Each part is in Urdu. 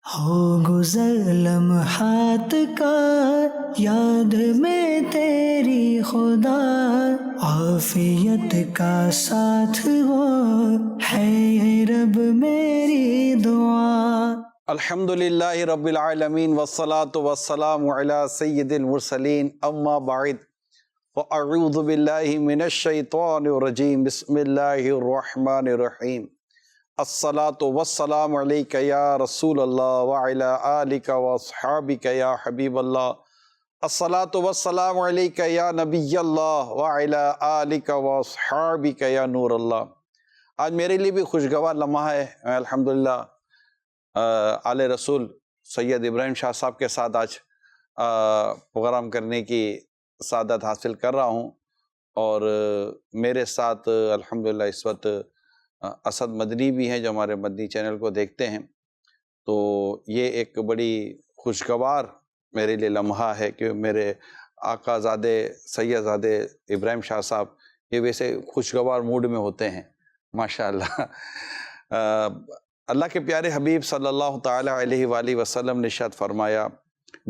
ہو گزر لمحات کا یاد میں تیری خدا، عافیت کا ساتھ وہ ہے اے رب میری دعا۔ الحمدللہ رب العالمین والصلاة والسلام علی سید المرسلین، اما بعد فاعوذ باللہ من الشیطان الرجیم، بسم اللہ الرحمن الرحیم۔ الصلاة والسلام علیک یا رسول اللہ وعلی آلک واصحابک یا حبیب اللہ۔ الصلاة والسلام علیک یا نبی اللہ وعلی آلک واصحابک یا نور اللہ۔ آج میرے لیے بھی خوشگوار لمحہ ہے۔ میں الحمدللہ آل رسول سید ابراہیم شاہ صاحب کے ساتھ آج پروگرام کرنے کی سعادت حاصل کر رہا ہوں، اور میرے ساتھ الحمدللہ اس وقت اسد مدنی بھی ہیں جو ہمارے مدنی چینل کو دیکھتے ہیں۔ تو یہ ایک بڑی خوشگوار میرے لیے لمحہ ہے کہ میرے آقا زادے سید زادے ابراہیم شاہ صاحب یہ ویسے خوشگوار موڈ میں ہوتے ہیں ماشاءاللہ۔ اللہ کے پیارے حبیب صلی اللہ تعالیٰ علیہ وآلہ وسلم نے ارشاد فرمایا،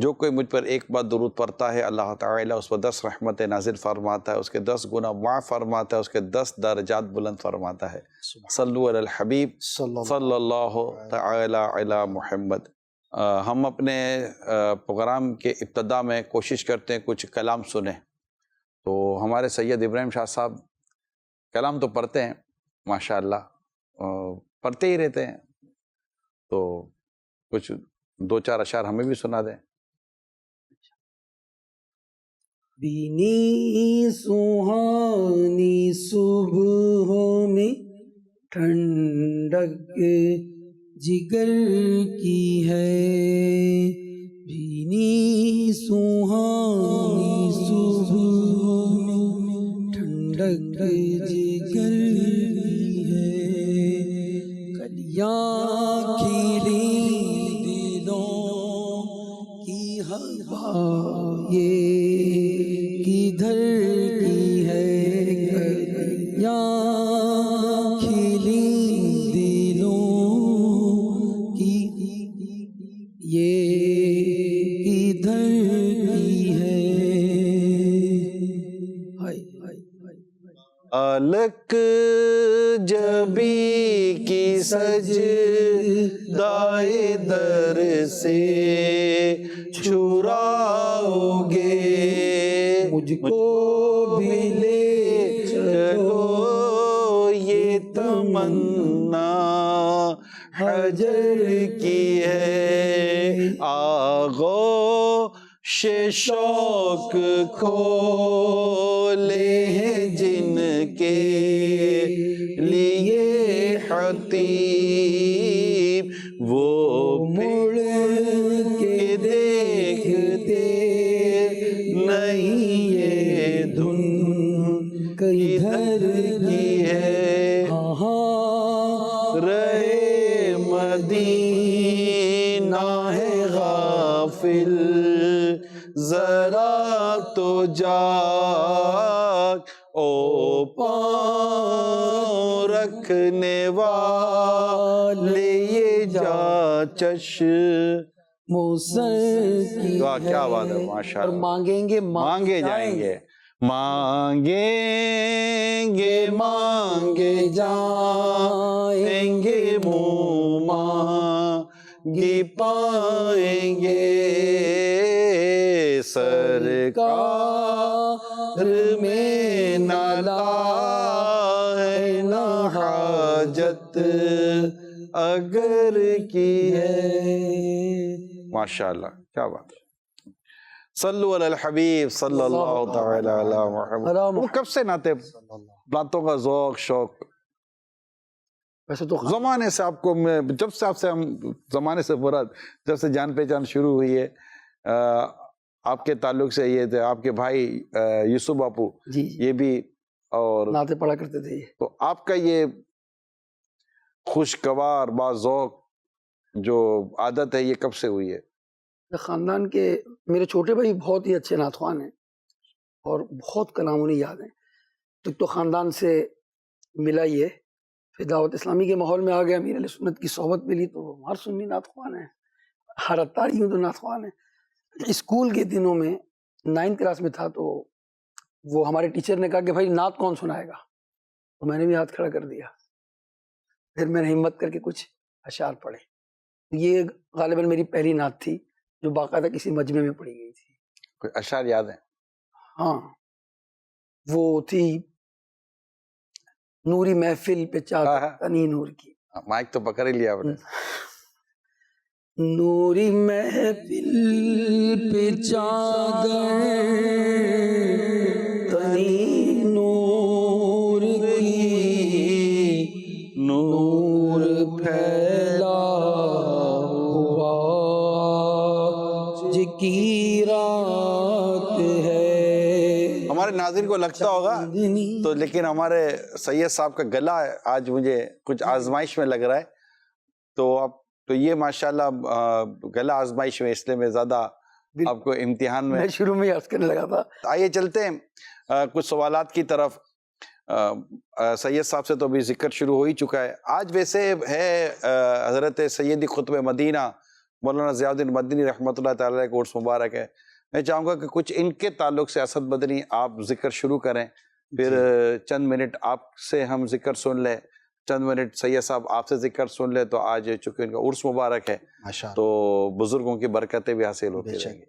جو کوئی مجھ پر ایک بار درود پڑھتا ہے اللہ تعالیٰ اس پر 10 رحمتیں نازل فرماتا ہے، اس کے 10 گناہ معاف فرماتا ہے، اس کے 10 درجات بلند فرماتا ہے۔ صلو علی الحبیب صلی اللہ تعالیٰ علی محمد۔ ہم اپنے پروگرام کے ابتدا میں کوشش کرتے ہیں کچھ کلام سنیں، تو ہمارے سید ابراہیم شاہ صاحب کلام تو پڑھتے ہیں ماشاءاللہ، پڑھتے ہی رہتے ہیں، تو کچھ 2-4 اشعار ہمیں بھی سنا دیں۔ بینی سوہانی صبحوں میں ٹھنڈک جگر کی ہے، بینی سوہانی صبحوں میں ٹھنڈک جگر کی ہے، کلیاں کھیلی دلوں کی ہوا یہ کدھر کی ہے، کلیاں کھیلی دلوں کی یہ کدھر کی ہے۔ الک جبی کی سجدائے در سے چھڑاؤ گے، مجھ کو بھی لے چلو یہ تمنا حجر کی ہے، آغوش شوق کھولے ہیں جن کے لیے حتیم، وہ مڑ کے دیکھتے نہیں یہ دھن کدھر کی ہے، رہے مدینہ ہے غافل ذرا تو جاگ، او پاؤں رکھنے والے یہ جا موسر کی واہ کیا بات ہے ماشاءاللہ۔ اور مانگیں گے مانگے جائیں گے، مانگیں گے مانگے جائیں گے، منہ مانگی پائیں گے، سرکار میں نہ لائے نہ حاجت اگر کی ہے۔ ماشاءاللہ کیا بات ہے۔ صلو علی الحبیب صلی اللہ تعالی علی محمد۔ وہ کب سے نعتوں کا ذوق شوق؟ ویسے تو زمانے سے آپ کو، جب سے آپ سے ہم زمانے سے مراد جب سے جان پہچان شروع ہوئی ہے، آپ کے تعلق سے یہ تھے، آپ کے بھائی یوسف باپو یہ بھی اور نعتیں پڑھا کرتے تھے۔ تو آپ کا یہ خوشگوار با ذوق جو عادت ہے یہ کب سے ہوئی ہے؟ خاندان کے میرے چھوٹے بھائی بہت ہی اچھے نعت خوان ہیں اور بہت کلام انہیں یاد ہیں، تو خاندان سے ملا یہ، پھر دعوت اسلامی کے ماحول میں آ گیا، امیر علیہ سنت کی صحبت ملی تو ہر سنی نعت خوان ہیں، ہر اتاری ہوں تو نعت خوان ہے. اسکول کے دنوں میں 9th کلاس میں تھا تو وہ ہمارے ٹیچر نے کہا کہ بھائی نعت کون سنائے گا, تو میں نے بھی ہاتھ کھڑا کر دیا. پھر میں نے ہمت کر کے کچھ اشعار پڑھے. یہ غالباً میری پہلی نعت تھی جو باقاعدہ کسی مجمع میں پڑھی گئی تھی. کوئی اشعار یاد ہیں؟ ہاں, وہ تھی نوری محفل پہ چادر تنی نور کی. مائک تو پکڑ ہی لیا آپ نے. نوری محفل پہ چادر تنی نور کی, نور پھیلا ہوا آج کی رات ہے. ہمارے ناظرین کو لگتا ہوگا تو, لیکن ہمارے سید صاحب کا گلا آج مجھے کچھ آزمائش میں لگ رہا ہے. تو اب تو یہ ماشاءاللہ گلا آزمائش میں, اس لیے میں زیادہ آپ کو امتحان میں شروع میں عرض کرنے لگا تھا. آئیے چلتے ہیں کچھ سوالات کی طرف. سید صاحب سے تو ابھی ذکر شروع ہو ہی چکا ہے. آج ویسے ہے حضرت سیدی قطب مدینہ مولانا ضیاء الدین مدنی رحمۃ اللہ تعالی علیہ کا عرس مبارک ہے. میں چاہوں گا کہ کچھ ان کے تعلق سے اسد مدنی آپ ذکر شروع کریں, پھر چند منٹ آپ سے ہم ذکر سن لیں, چند منٹ سید صاحب آپ سے ذکر سن لیں. تو آج چونکہ ان کا عرس مبارک ہے تو بزرگوں کی برکتیں بھی حاصل ہوتی رہیں گی.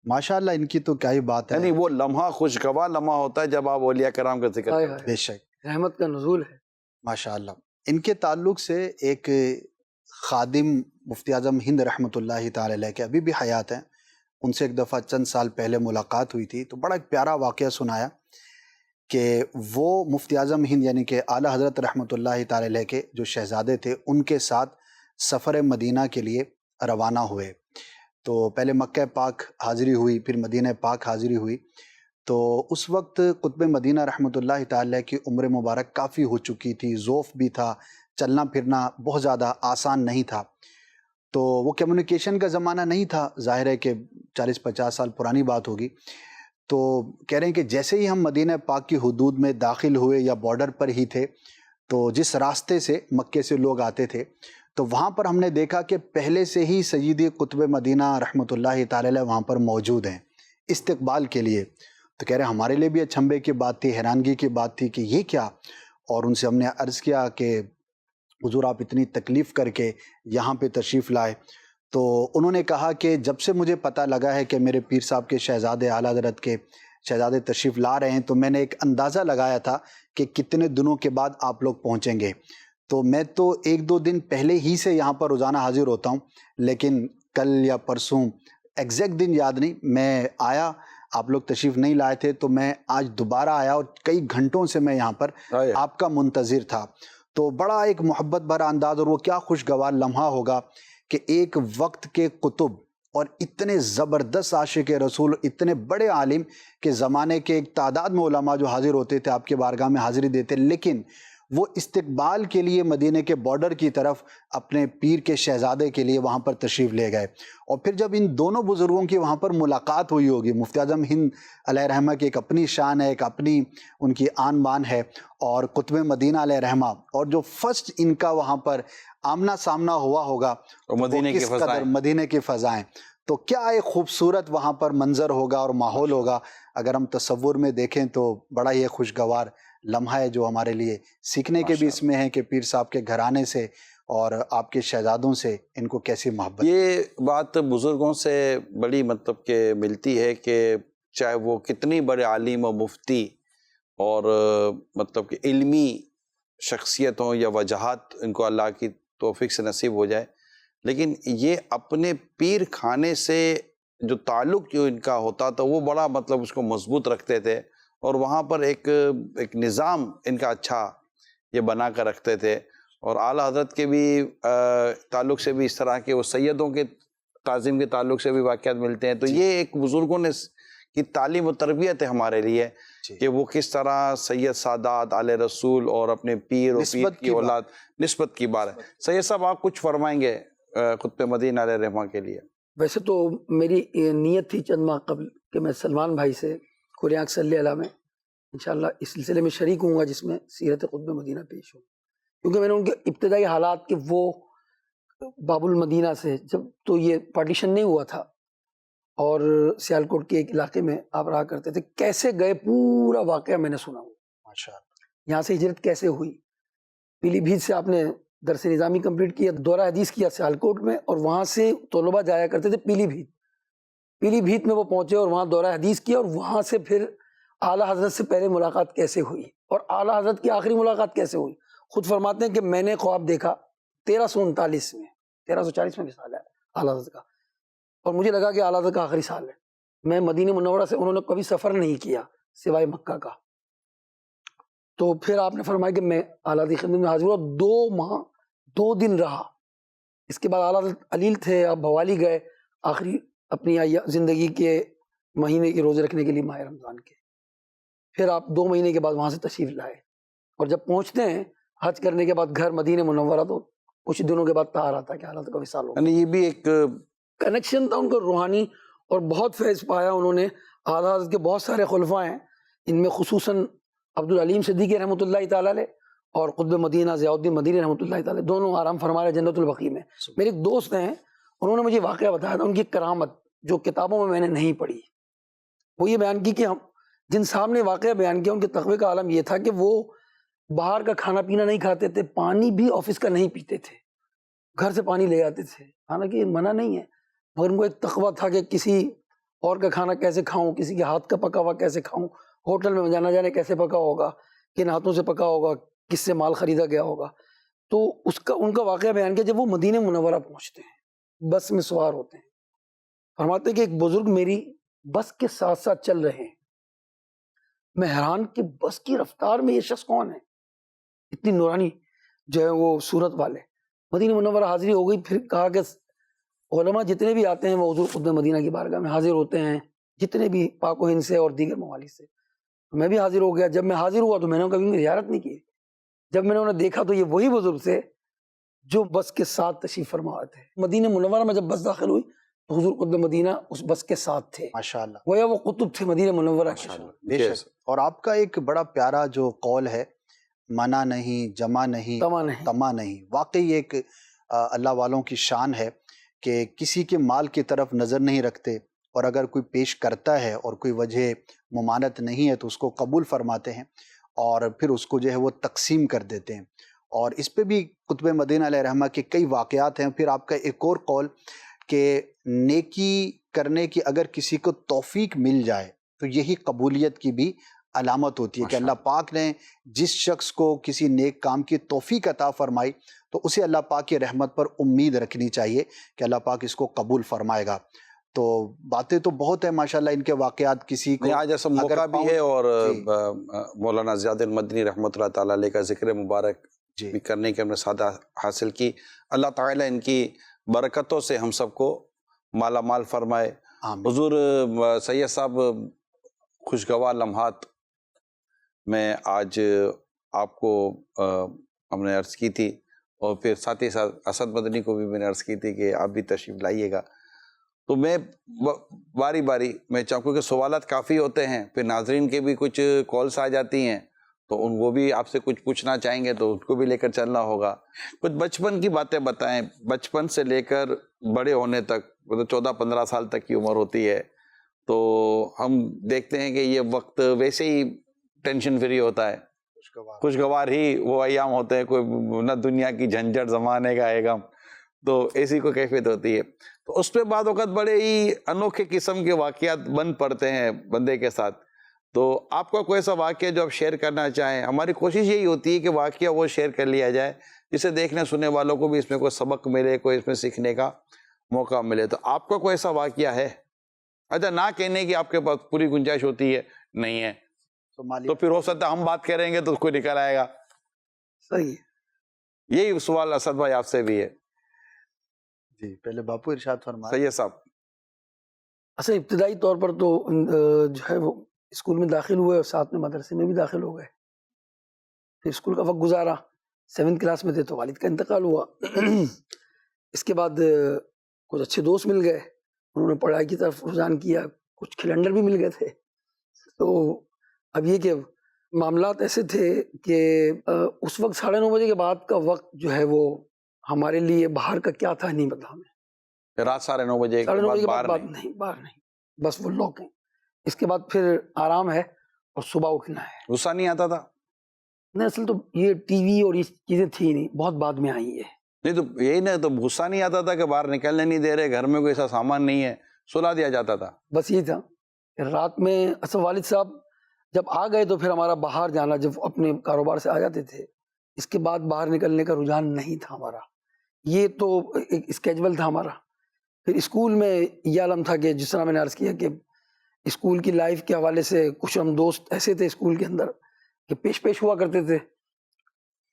ماشاءاللہ ان کی تو کیا ہی بات ہے. یعنی وہ لمحہ خوشگوار لمحہ ہوتا ہے جب آپ اولیاء کرام کا ذکر کرتے ہیں. بے شک رحمت کا نزول ہے ماشاءاللہ. ان کے تعلق سے ایک خادم مفتی اعظم ہند رحمۃ اللہ تعالی علیہ کے ابھی بھی حیات ہیں, ان سے ایک دفعہ چند سال پہلے ملاقات ہوئی تھی, تو بڑا ایک پیارا واقعہ سنایا کہ وہ مفتی اعظم ہند یعنی کہ اعلیٰ حضرت رحمۃ اللہ تعالی علیہ کے جو شہزادے تھے ان کے ساتھ سفر مدینہ کے لیے روانہ ہوئے. تو پہلے مکہ پاک حاضری ہوئی, پھر مدینہ پاک حاضری ہوئی. تو اس وقت قطب مدینہ رحمۃ اللہ تعالی علیہ کی عمر مبارک کافی ہو چکی تھی, ذوف بھی تھا, چلنا پھرنا بہت زیادہ آسان نہیں تھا. تو وہ کمیونیکیشن کا زمانہ نہیں تھا, ظاہر ہے کہ 40-50 سال پرانی بات ہوگی. تو کہہ رہے ہیں کہ جیسے ہی ہم مدینہ پاک کی حدود میں داخل ہوئے یا بارڈر پر ہی تھے, تو جس راستے سے مکے سے لوگ آتے تھے تو وہاں پر ہم نے دیکھا کہ پہلے سے ہی سیدی قطب مدینہ رحمۃ اللہ تعالی علیہ وہاں پر موجود ہیں استقبال کے لیے. تو کہہ رہے ہیں ہمارے لیے بھی اچنبے کی بات تھی, حیرانگی کی بات تھی کہ یہ کیا. اور ان سے ہم نے عرض کیا کہ حضور آپ اتنی تکلیف کر کے یہاں پہ تشریف لائے. تو انہوں نے کہا کہ جب سے مجھے پتہ لگا ہے کہ میرے پیر صاحب کے شہزادے اعلیٰ حضرت کے شہزادے تشریف لا رہے ہیں, تو میں نے ایک اندازہ لگایا تھا کہ کتنے دنوں کے بعد آپ لوگ پہنچیں گے. تو میں تو 1-2 دن پہلے ہی سے یہاں پر روزانہ حاضر ہوتا ہوں, لیکن کل یا پرسوں ایگزیکٹ دن یاد نہیں, میں آیا, آپ لوگ تشریف نہیں لائے تھے, تو میں آج دوبارہ آیا اور کئی گھنٹوں سے میں یہاں پر آپ کا منتظر تھا. تو بڑا ایک محبت بھرا انداز, اور وہ کیا خوشگوار لمحہ ہوگا کہ ایک وقت کے قطب اور اتنے زبردست عاشق رسول, اتنے بڑے عالم کہ زمانے کے ایک تعداد میں علماء جو حاضر ہوتے تھے آپ کے بارگاہ میں حاضری دیتے, لیکن وہ استقبال کے لیے مدینے کے بارڈر کی طرف اپنے پیر کے شہزادے کے لیے وہاں پر تشریف لے گئے. اور پھر جب ان دونوں بزرگوں کی وہاں پر ملاقات ہوئی ہوگی, مفتی اعظم ہند علیہ رحمہ کی ایک اپنی شان ہے, ایک اپنی ان کی آن بان ہے, اور قطب مدینہ علیہ رحمہ, اور جو فرسٹ ان کا وہاں پر آمنا سامنا ہوا ہوگا مدینے کی فضائیں, تو کیا ایک خوبصورت وہاں پر منظر ہوگا اور ماحول ہوگا. اگر ہم تصور میں دیکھیں تو بڑا ہی خوشگوار لمحہ ہے جو ہمارے لیے سیکھنے کے بھی اس میں ہے کہ پیر صاحب کے گھرانے سے اور آپ کے شہزادوں سے ان کو کیسی محبت. یہ بات بزرگوں سے بڑی مطلب کہ ملتی ہے کہ چاہے وہ کتنی بڑے عالم و مفتی اور مطلب کہ علمی شخصیت ہوں یا وجہات ان کو اللہ کی توفیق سے نصیب ہو جائے, لیکن یہ اپنے پیر خانے سے جو تعلق جو ان کا ہوتا تھا وہ بڑا مطلب اس کو مضبوط رکھتے تھے, اور وہاں پر ایک نظام ان کا اچھا یہ بنا کر رکھتے تھے. اور اعلیٰ حضرت کے بھی تعلق سے بھی اس طرح کے, وہ سیدوں کے تعظیم کے تعلق سے بھی واقعات ملتے ہیں. تو یہ ایک بزرگوں نے کی تعلیم و تربیت ہے ہمارے لیے کہ وہ کس طرح سید سادات آل رسول اور اپنے پیر و پیر کی اولاد نسبت کی بات ہے. سید صاحب آپ کچھ فرمائیں گے قطب مدینہ علیہ رحمہ کے لیے؟ ویسے تو میری نیت تھی چند ماہ قبل کہ میں سلمان بھائی سے قرآن صلی اللہ میں انشاءاللہ اس سلسلے میں شریک ہوں گا جس میں سیرت قطب مدینہ پیش ہو, کیونکہ میں نے ان کے ابتدائی حالات کے وہ باب المدینہ سے، جب تو یہ پارٹیشن نہیں ہوا تھا اور سیالکوٹ کے ایک علاقے میں آپ رہا کرتے تھے، کیسے گئے پورا واقعہ میں نے سنا ہوا، ماشاء اللہ. یہاں سے ہجرت کیسے ہوئی. پیلی بھیت سے آپ نے درس نظامی کمپلیٹ کیا، دورہ حدیث کیا سیالکوٹ میں، اور وہاں سے طلباء جایا کرتے تھے پیلی بھیت. پیلی بھیت میں وہ پہنچے اور وہاں دورہ حدیث کیا، اور وہاں سے پھر اعلیٰ حضرت سے پہلے ملاقات کیسے ہوئی اور اعلیٰ حضرت کی آخری ملاقات کیسے ہوئی. خود فرماتے ہیں کہ میں نے خواب دیکھا 1339 میں، 1340 میں وصال ہے اعلیٰ حضرت کا، اور مجھے لگا کہ اعلیٰ حضرت کا آخری سال ہے. میں مدینہ منورہ سے انہوں نے کبھی سفر نہیں کیا سوائے مکہ کا. تو پھر آپ نے فرمایا کہ میں اعلیٰ حضرت کی خدمت میں حاضر ہوا، 2 ماہ 2 دن رہا. اس کے بعد اعلیٰ حضرت علیل تھے، آپ بھوالی گئے آخری اپنی زندگی کے مہینے کے روزے رکھنے کے لیے، ماہ رمضان کے. پھر آپ 2 مہینے کے بعد وہاں سے تشریف لائے، اور جب پہنچتے ہیں حج کرنے کے بعد گھر مدینہ منورہ، تو کچھ دنوں کے بعد طار آتا کہ حالت کا وصال ہو. یعنی یہ بھی ایک کنیکشن تھا ان کو روحانی، اور بہت فیض پایا انہوں نے. اعلیٰ حضرت کے بہت سارے خلفاء ہیں، ان میں خصوصاً عبدالعلیم صدیقی رحمۃ اللہ تعالیٰ علیہ اور قطب مدینہ ضیاء الدین مدینی رحمۃ اللہ تعالیٰ، دونوں آرام فرما رہے جنت البقیع میں. میرے ایک دوست ہیں، انہوں نے مجھے واقعہ بتایا تھا ان کی کرامت، جو کتابوں میں نے نہیں پڑھی. وہ یہ بیان کی کہ ہم جن صاحب نے واقعہ بیان کیا، ان کے تقوی کا عالم یہ تھا کہ وہ باہر کا کھانا پینا نہیں کھاتے تھے، پانی بھی آفس کا نہیں پیتے تھے، گھر سے پانی لے آتے تھے. حالانکہ منع نہیں ہے، مگر ان کو ایک تقوی تھا کہ کسی اور کا کھانا کیسے کھاؤں، کسی کے ہاتھ کا پکا ہوا کیسے کھاؤں، ہوٹل میں جانا جانے کیسے پکا ہوگا، کن ہاتھوں سے پکا ہوگا، کس سے مال خریدا گیا ہوگا. تو ان کا واقعہ بیان کیا جب وہ مدینہ منورہ پہنچتے ہیں، بس میں سوار ہوتے ہیں. فرماتے ہیں کہ ایک بزرگ میری بس کے ساتھ ساتھ چل رہے ہیں. میں حیران کہ بس کی رفتار میں یہ شخص کون ہے، اتنی نورانی جو ہے وہ صورت والے. مدینہ منورہ حاضری ہو گئی. پھر کہا کہ علماء جتنے بھی آتے ہیں وہ حضور خود مدینہ کی بارگاہ میں حاضر ہوتے ہیں، جتنے بھی پاک و ہند سے اور دیگر ممالک سے. میں بھی حاضر ہو گیا. جب میں حاضر ہوا تو میں نے کبھی زیارت نہیں کی. جب میں نے انہیں دیکھا تو یہ وہی بزرگ تھے جو بس کے ساتھ تشریف فرما تھے. مدینہ منورہ میں جب بس داخل ہوئی تو حضور قطب مدینہ اس بس کے ساتھ تھے. ماشاءاللہ. گویا وہ قطب تھے مدینہ منورہ کے. بے شک. اور آپ کا ایک بڑا پیارا جو قول ہے، منع نہیں، جمع نہیں، طمع نہیں، واقعی ایک اللہ والوں کی شان ہے کہ کسی کے مال کی طرف نظر نہیں رکھتے، اور اگر کوئی پیش کرتا ہے اور کوئی وجہ ممانعت نہیں ہے تو اس کو قبول فرماتے ہیں اور پھر اس کو جو ہے وہ تقسیم کر دیتے ہیں. اور اس پہ بھی قطب مدینہ علیہ رحمہ کے کئی واقعات ہیں. پھر آپ کا ایک اور قول کہ نیکی کرنے کی اگر کسی کو توفیق مل جائے تو یہی قبولیت کی بھی علامت ہوتی ہے کہ اللہ پاک نے جس شخص کو کسی نیک کام کی توفیق عطا فرمائی تو اسے اللہ پاک کی رحمت پر امید رکھنی چاہیے کہ اللہ پاک اس کو قبول فرمائے گا. تو باتیں تو بہت ہیں ماشاءاللہ ان کے واقعات. کسی کو آج ایسا موقع بھی ہے، اور مولانا زیاد المدنی رحمۃ اللہ تعالیٰ علیہ کا ذکر مبارک بھی کرنے کی ہم نے سعادت حاصل کی. اللہ تعالیٰ ان کی برکتوں سے ہم سب کو مالا مال فرمائے. حضور سید صاحب، خوشگوار لمحات میں آج آپ کو ہم نے عرض کی تھی، اور پھر ساتھ ہی ساتھ اسد مدنی کو بھی میں نے عرض کی تھی کہ آپ بھی تشریف لائیے گا. تو میں باری باری میں چاہوں، کیونکہ سوالات کافی ہوتے ہیں، پھر ناظرین کے بھی کچھ کالس آ جاتی ہیں، تو وہ بھی آپ سے کچھ پوچھنا چاہیں گے تو ان کو بھی لے کر چلنا ہوگا. کچھ بچپن کی باتیں بتائیں، بچپن سے لے کر بڑے ہونے تک، مطلب 14-15 سال تک کی عمر ہوتی ہے، تو ہم دیکھتے ہیں کہ یہ وقت ویسے ہی ٹینشن فری ہوتا ہے، خوشگوار ہی وہ ایام ہوتے ہیں، کوئی نہ دنیا کی جھنجھٹ زمانے کا ہے غم، تو ایسی کو کیفیت ہوتی ہے. تو اس پہ بعض اوقات بڑے ہی انوکھے قسم کے واقعات بن پڑتے ہیں بندے کے ساتھ. تو آپ کا کوئی ایسا واقعہ جو آپ شیئر کرنا چاہیں؟ ہماری کوشش یہی ہوتی ہے کہ واقعہ وہ شیئر کر لیا جائے جسے دیکھنے سننے والوں کو بھی اس میں کوئی سبق ملے، کوئی اس میں سیکھنے کا موقع ملے. تو آپ کا کوئی ایسا واقعہ ہے؟ اچھا، نہ کہنے کی آپ کے پاس پوری گنجائش ہوتی ہے، نہیں ہے تو پھر ہو سکتا ہے ہم بات کریں گے تو کوئی نکل آئے گا. صحیح. یہی سوال اسد بھائی آپ سے بھی ہے. جی پہلے باپو ارشاد فرمائیں. سید صاحب، اصل ابتدائی طور پر تو جو ہے وہ اسکول میں داخل ہوئے اور ساتھ میں مدرسے میں بھی داخل ہو گئے. پھر اسکول کا وقت گزارا، 7th کلاس میں تھے تو والد کا انتقال ہوا. اس کے بعد کچھ اچھے دوست مل گئے، انہوں نے پڑھائی کی طرف رجحان کیا، کچھ کھلنڈر بھی مل گئے تھے. تو اب یہ کہ معاملات ایسے تھے کہ اس وقت 9:30 بجے کے بعد کا وقت جو ہے وہ ہمارے لیے باہر کا کیا تھا نہیں پتا ہمیں. رات 9:30 بجے کے 9:30 بعد کے باہر بعد نہیں. نہیں، باہر نہیں، بس وہ لاک ہیں. اس کے بعد پھر آرام ہے اور صبح اٹھنا ہے. غصہ نہیں آتا تھا؟ نہیں، اصل تو یہ ٹی وی اور یہ چیزیں تھی نہیں، بہت بعد میں آئی ہے. نہیں تو یہی نہیں تو غصہ نہیں آتا تھا کہ باہر نکلنے نہیں دے رہے، گھر میں کوئی ایسا سامان نہیں ہے، سلا دیا جاتا تھا؟ بس یہ تھا رات میں. اصل والد صاحب جب آ گئے تو پھر ہمارا باہر جانا، جب اپنے کاروبار سے آ جاتے تھے، اس کے بعد باہر نکلنے کا رجحان نہیں تھا ہمارا. یہ تو ایک اسکیجول تھا ہمارا. پھر اسکول میں یہ عالم تھا کہ جس طرح میں نے عرض کیا کہ اسکول کی لائف کے حوالے سے کچھ ہم دوست ایسے تھے اسکول کے اندر کہ پیش ہوا کرتے تھے،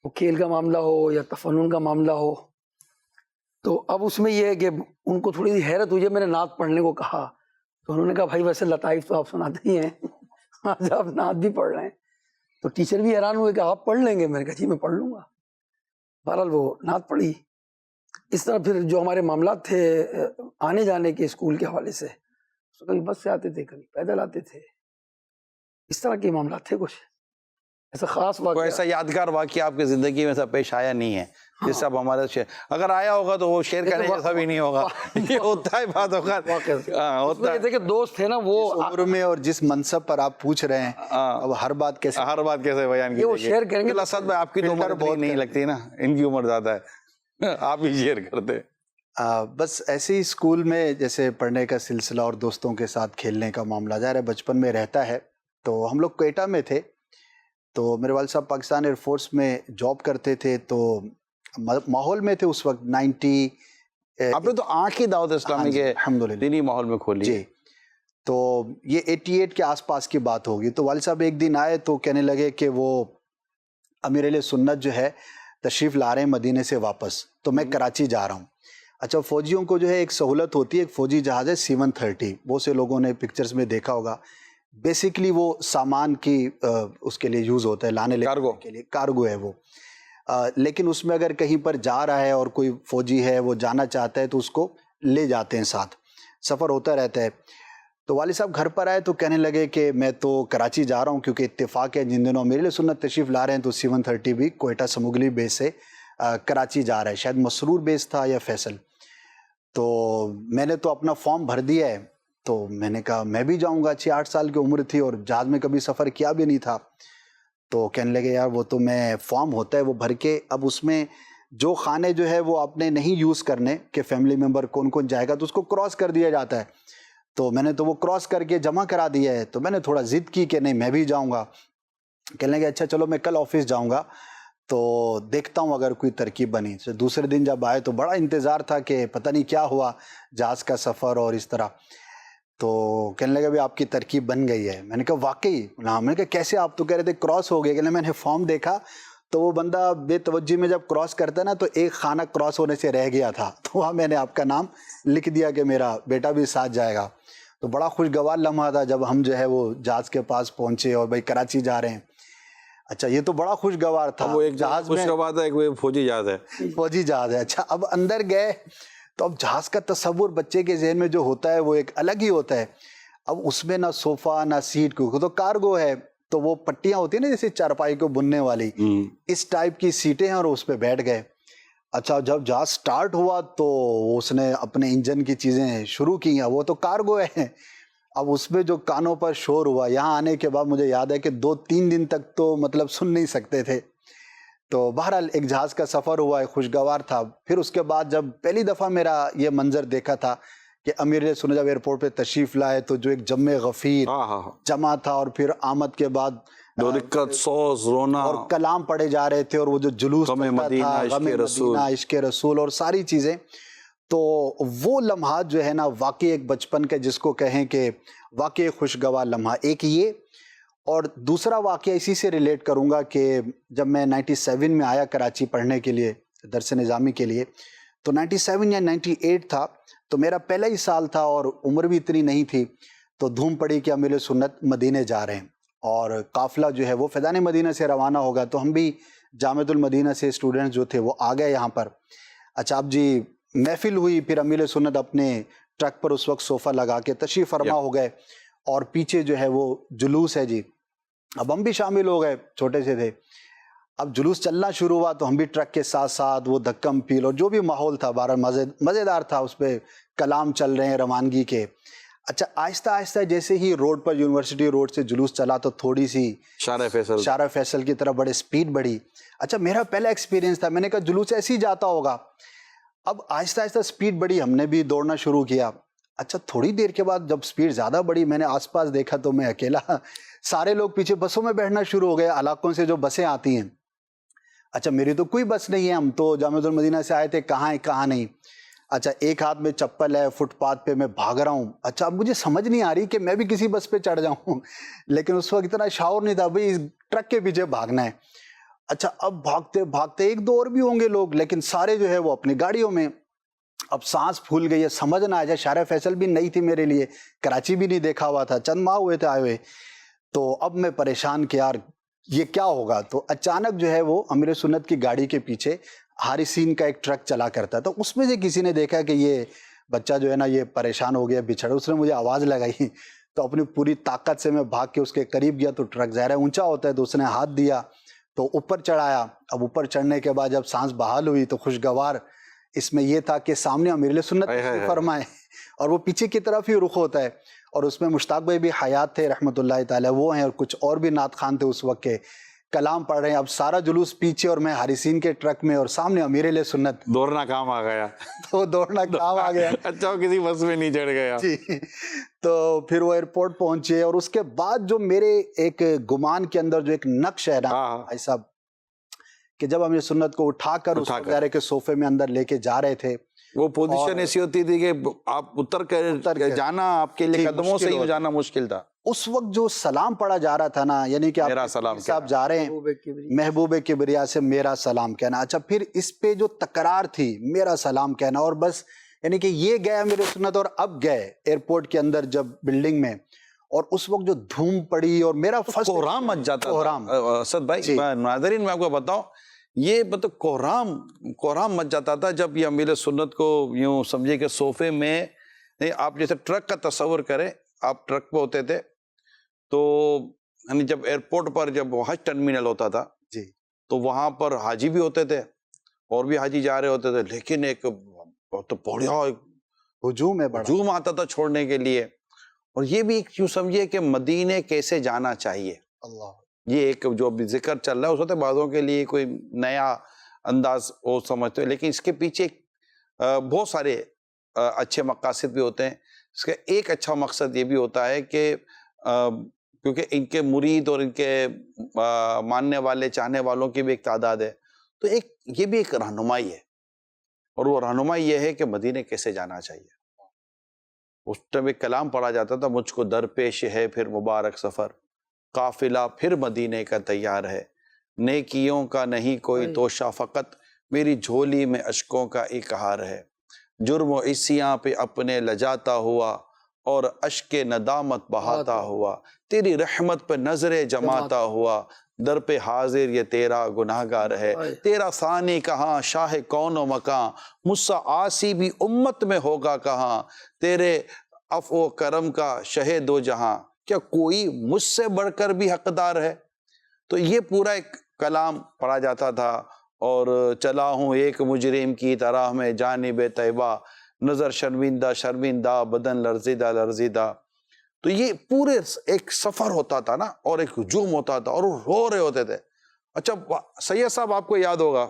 وہ کھیل کا معاملہ ہو یا تفنن کا معاملہ ہو. تو اب اس میں یہ ہے کہ ان کو تھوڑی سی حیرت ہوئی. میں نے نعت پڑھنے کو کہا تو انہوں نے کہا بھائی ویسے لطائف تو آپ سناتے ہی ہیں، آج آپ نعت بھی پڑھ رہے ہیں. تو ٹیچر بھی حیران ہوئے کہ آپ پڑھ لیں گے. میں نے کہا جی میں پڑھ لوں گا. بہرحال وہ نعت پڑھی. اس طرح پھر جو ہمارے معاملات تھے آنے جانے کے اسکول کے حوالے سے، کبھی بس سے آتے تھے، کبھی پیدل آتے تھے، اس طرح کے معاملات تھے. کچھ ایسا خاص کوئی واقعہ ایسا یادگار واقعہ آپ کی زندگی میں ایسا پیش آیا نہیں ہے جس سے آپ ہمارے شیئر، اگر آیا ہوگا تو وہ شیئر کرنے جیسا بھی نہیں ہوگا. یہ ہوتا ہے بات ہوگا. ہاں ہوتا ہے کہ دوست تھے نا وہ عمر میں اور جس منصب پر آپ پوچھ رہے ہیں، اب ہر بات کیسے بیان یہ وہ کی. شیئر کریں گے. اسد بھائی آپ کی تو عمر بہت نہیں لگتی نا، ان کی عمر زیادہ ہے، آپ ہی شیئر کرتے. بس ایسے ہی اسکول میں جیسے پڑھنے کا سلسلہ اور دوستوں کے ساتھ کھیلنے کا معاملہ ظاہر ہے بچپن میں رہتا ہے. تو ہم لوگ کوئٹہ میں تھے، تو میرے والد صاحب پاکستان ایئر فورس میں جاب کرتے تھے. تو ماحول میں تھے اس وقت 90. آپ نے تو آنکھ ہی دعوت اسلامی کے الحمدللہ دینی ماحول میں کھولی جی. تو یہ 88 کے آس پاس کی بات ہوگی. تو والد صاحب ایک دن آئے تو کہنے لگے کہ وہ امیر اہل سنت جو ہے تشریف لا رہے ہیں مدینے سے واپس، تو میں کراچی جا رہا ہوں. اچھا، فوجیوں کو جو ہے ایک سہولت ہوتی ہے، ایک فوجی جہاز ہے C-130، بہت سے لوگوں نے پکچرز میں دیکھا ہوگا. بیسیکلی وہ سامان کی اس کے لیے یوز ہوتا ہے، لانے لے جانے کے لیے، کارگو ہے وہ. لیکن اس میں اگر کہیں پر جا رہا ہے اور کوئی فوجی ہے وہ جانا چاہتا ہے تو اس کو لے جاتے ہیں ساتھ، سفر ہوتا رہتا ہے. تو والد صاحب گھر پر آئے تو کہنے لگے کہ میں تو کراچی جا رہا ہوں، کیونکہ اتفاق ہے جن دنوں میرے لیے سنت تشریف لا رہے ہیں تو C-130 بھی کوئٹہ سموگلی بیس سے کراچی جا رہا ہے، شاید مسرور بیس تھا یا فیصل. تو میں نے تو اپنا فارم بھر دیا ہے. تو میں نے کہا میں بھی جاؤں گا. 6-8 سال کی عمر تھی اور جہاز میں کبھی سفر کیا بھی نہیں تھا. تو کہنے لگے یار وہ تو میں فارم ہوتا ہے وہ بھر کے، اب اس میں جو خانے جو ہے وہ آپ نے نہیں یوز کرنے کہ فیملی ممبر کون کون جائے گا تو اس کو کراس کر دیا جاتا ہے. تو میں نے تو وہ کراس کر کے جمع کرا دیا ہے. تو میں نے تھوڑا ضد کی کہ نہیں میں بھی جاؤں گا. کہنے لگے اچھا چلو میں کل آفس جاؤں گا تو دیکھتا ہوں اگر کوئی ترکیب بنی. تو دوسرے دن جب آئے تو بڑا انتظار تھا کہ پتہ نہیں کیا ہوا، جہاز کا سفر اور اس طرح. تو کہنے لگا بھی آپ کی ترکیب بن گئی ہے. میں نے کہا واقعی؟ میں نے کہا کیسے؟ آپ تو کہہ رہے تھے کراس ہو گئے. کہ میں نے فارم دیکھا تو وہ بندہ بے توجہ میں جب کراس کرتا ہے نا تو ایک خانہ کراس ہونے سے رہ گیا تھا، تو وہاں میں نے آپ کا نام لکھ دیا کہ میرا بیٹا بھی ساتھ جائے گا. تو بڑا خوشگوار لمحہ تھا جب ہم جو ہے وہ جہاز کے پاس پہنچے اور بھائی کراچی جا رہے ہیں. اچھا یہ تو بڑا خوشگوار تھا. وہ ایک جہاز میں خوشگوار تھا، ایک فوجی جہاز ہے. فوجی جہاز ہے. اچھا اب اندر گئے تو اب جہاز کا تصور بچے کے ذہن میں جو ہوتا ہے وہ ایک الگ ہی ہوتا ہے. اب اس میں نہ صوفہ نہ سیٹ، کو تو کارگو ہے تو وہ پٹیاں ہوتی ہیں نا جیسے چارپائی کو بننے والی، اس ٹائپ کی سیٹیں ہیں اور اس پہ بیٹھ گئے. اچھا جب جہاز سٹارٹ ہوا تو اس نے اپنے انجن کی چیزیں شروع کی ہیں، وہ تو کارگو ہے. اب اس میں جو کانوں پر شور ہوا، یہاں آنے کے بعد مجھے یاد ہے کہ 2-3 دن تک تو مطلب سن نہیں سکتے تھے. تو بہرحال ایک جہاز کا سفر ہوا، ایک خوشگوار تھا. پھر اس کے بعد جب پہلی دفعہ میرا یہ منظر دیکھا تھا کہ امیر سنت جب ایئرپورٹ پہ تشریف لائے تو جو ایک جمع غفیر جمع تھا، اور پھر آمد کے بعد رکت سوز رونا اور کلام پڑھے جا رہے تھے، اور وہ جو جلوس غم چلتا مدینہ، تھا، غم مدینہ، عشق رسول اور ساری چیزیں. تو وہ لمحات جو ہے نا واقعی ایک بچپن کے جس کو کہیں کہ واقعی خوشگوار لمحہ ایک یہ. اور دوسرا واقعہ اسی سے ریلیٹ کروں گا کہ جب میں 97 میں آیا کراچی پڑھنے کے لیے درس نظامی کے لیے، تو 97 یا 98 تھا، تو میرا پہلا ہی سال تھا اور عمر بھی اتنی نہیں تھی. تو دھوم پڑی کہ امیر سنت مدینے جا رہے ہیں اور قافلہ جو ہے وہ فیضان مدینہ سے روانہ ہوگا. تو ہم بھی جامعۃ المدینہ سے اسٹوڈنٹس جو تھے وہ آ گئے یہاں پر. اچھا اب جی محفل ہوئی، پھر امیر سنت اپنے ٹرک پر اس وقت صوفہ لگا کے تشریف فرما ہو گئے، اور پیچھے جو ہے وہ جلوس ہے جی. اب ہم بھی شامل ہو گئے، چھوٹے سے تھے. اب جلوس چلنا شروع ہوا تو ہم بھی ٹرک کے ساتھ ساتھ وہ دھکم پیل اور جو بھی ماحول تھا بارہ مزیدار تھا، اس پہ کلام چل رہے ہیں روانگی کے. اچھا آہستہ آہستہ جیسے ہی روڈ پر یونیورسٹی روڈ سے جلوس چلا تو تھوڑی سی شارع فیصل کی طرف بڑے سپیڈ بڑھی. اچھا میرا پہلا ایکسپیرینس تھا، میں نے کہا جلوس ایسے ہی جاتا ہوگا. اب آہستہ آہستہ سپیڈ بڑھی، ہم نے بھی دوڑنا شروع کیا. اچھا تھوڑی دیر کے بعد جب سپیڈ زیادہ بڑھی، میں نے آس پاس دیکھا تو میں اکیلا، سارے لوگ پیچھے بسوں میں بیٹھنا شروع ہو گئے، علاقوں سے جو بسیں آتی ہیں. اچھا میری تو کوئی بس نہیں ہے، ہم تو جامعۃ المدینہ سے آئے تھے، کہاں ہے کہاں نہیں. اچھا ایک ہاتھ میں چپل ہے، فٹ پاتھ پہ میں بھاگ رہا ہوں. اچھا اب مجھے سمجھ نہیں آ رہی کہ میں بھی کسی بس پہ چڑھ جاؤں، لیکن اس وقت اتنا شعور نہیں تھا بھئی اس ٹرک کے پیچھے بھاگنا ہے. اچھا اب بھاگتے بھاگتے ایک دو اور بھی ہوں گے لوگ، لیکن سارے جو ہے وہ اپنی گاڑیوں میں. اب سانس پھول گئی ہے، سمجھ نہ آ جائے. شارع فیصل بھی نئی تھی میرے لیے، کراچی بھی نہیں دیکھا ہوا تھا، چند ماہ ہوئے تھے آئے ہوئے. تو اب میں پریشان کہ یار یہ کیا ہوگا. تو اچانک جو ہے وہ امیر سنت کی گاڑی کے پیچھے حارثین کا ایک ٹرک چلا کرتا تھا، اس میں سے کسی نے دیکھا کہ یہ بچہ جو ہے نا یہ پریشان ہو گیا بچھڑ. اس نے مجھے آواز لگائی تو اپنی پوری طاقت سے میں بھاگ کے اس کے قریب گیا. تو ٹرک ظاہر ہے اونچا ہوتا ہے تو اس نے ہاتھ دیا تو اوپر چڑھایا. اب اوپر چڑھنے کے بعد جب سانس بحال ہوئی تو خوشگوار اس میں یہ تھا کہ سامنے امیر سنت فرمائے اور وہ پیچھے کی طرف ہی رخ ہوتا ہے. اور اس میں مشتاق بھائی بھی حیات تھے رحمۃ اللہ تعالی، وہ ہیں، اور کچھ اور بھی نعت خان تھے اس وقت کے، کلام پڑھ رہے ہیں. اب سارا جلوس پیچھے اور میں حارثین کے ٹرک میں اور سامنے امیر سنت. دوڑنا کام آ گیا. تو دوڑنا کام آ گیا. اچھا وہ کسی بس میں نہیں چڑھ گیا. جی تو پھر وہ ایئرپورٹ پہنچے. اور اس کے بعد جو میرے ایک گمان کے اندر جو ایک نقش ہے نا بھائی صاحب، کہ جب امیر سنت کو اٹھا کر اس وغیرہ کے صوفے میں اندر لے کے جا رہے تھے، وہ پوزیشن ایسی ہوتی تھی کہ آپ اتر کر جانا آپ کے لیے قدموں سے ہی جانا مشکل تھا. اس وقت جو سلام پڑھا جا رہا تھا نا، یعنی کہ میرا سلام صاحب جا رہے ہیں محبوب کبریا سے میرا سلام کہنا. اچھا پھر اس پہ جو تکرار تھی میرا سلام کہنا، اور بس یعنی کہ یہ گیا میرے سنت. اور اب گئے ایئرپورٹ کے اندر جب بلڈنگ میں، اور اس وقت جو دھوم پڑی اور میرا فرسٹ کوہرام مچ جاتا تھا. اسد بھائی ناظرین میں آپ کو بتاؤں، یہ مطلب کوہرام مچ جاتا تھا جب یہ امیر سنت کو یوں سمجھے کہ صوفے میں، آپ جیسے ٹرک کا تصور کریں، آپ ٹرک پہ ہوتے تھے تو یعنی جب ایئرپورٹ پر جب حج ٹرمینل ہوتا تھا جی تو وہاں پر حاجی بھی ہوتے تھے اور بھی حاجی جا رہے ہوتے تھے، لیکن ایک بہت بڑھیا ہجوم آتا تھا چھوڑنے کے لیے. اور یہ بھی ایک یوں سمجھے کہ مدینے کیسے جانا چاہیے. اللہ، یہ ایک جو ابھی ذکر چل رہا ہے اس وقت بعضوں کے لیے کوئی نیا انداز وہ سمجھتے ہیں، لیکن اس کے پیچھے بہت سارے اچھے مقاصد بھی ہوتے ہیں. اس کا ایک اچھا مقصد یہ بھی ہوتا ہے کہ کیونکہ ان کے مرید اور ان کے ماننے والے چاہنے والوں کی بھی ایک تعداد ہے، تو یہ بھی ایک رہنمائی ہے. اور وہ رہنمائی یہ ہے کہ مدینے کیسے جانا چاہیے. اس ٹائم ایک کلام پڑھا جاتا تھا، مجھ کو درپیش ہے پھر مبارک سفر، قافلہ پھر مدینے کا تیار ہے، نیکیوں کا نہیں کوئی توشہ فقط میری جھولی میں اشکوں کا اقہار ہے. جرم و عصیاں پہ اپنے لجاتا ہوا اور اشک ندامت بہاتا ہوا، تیری رحمت پہ نظر جماتا ہوا، در پہ حاضر یہ تیرا گناہگار ہے. تیرا ثانی کہاں شاہ کون و مکان، مجھ سا عاصی بھی امت میں ہوگا کہاں، تیرے عفو و کرم کا شہ دو جہاں، کیا کوئی مجھ سے بڑھ کر بھی حقدار ہے. تو یہ پورا ایک کلام پڑھا جاتا تھا. اور چلا ہوں ایک مجرم کی طرح میں جانب طیبہ، نظر شرمندہ شرمندہ بدن لرزیدہ لرزیدہ. تو یہ پورے ایک سفر ہوتا تھا نا، اور ایک ہجوم ہوتا تھا اور وہ رو رہے ہوتے تھے. اچھا سید صاحب آپ کو یاد ہوگا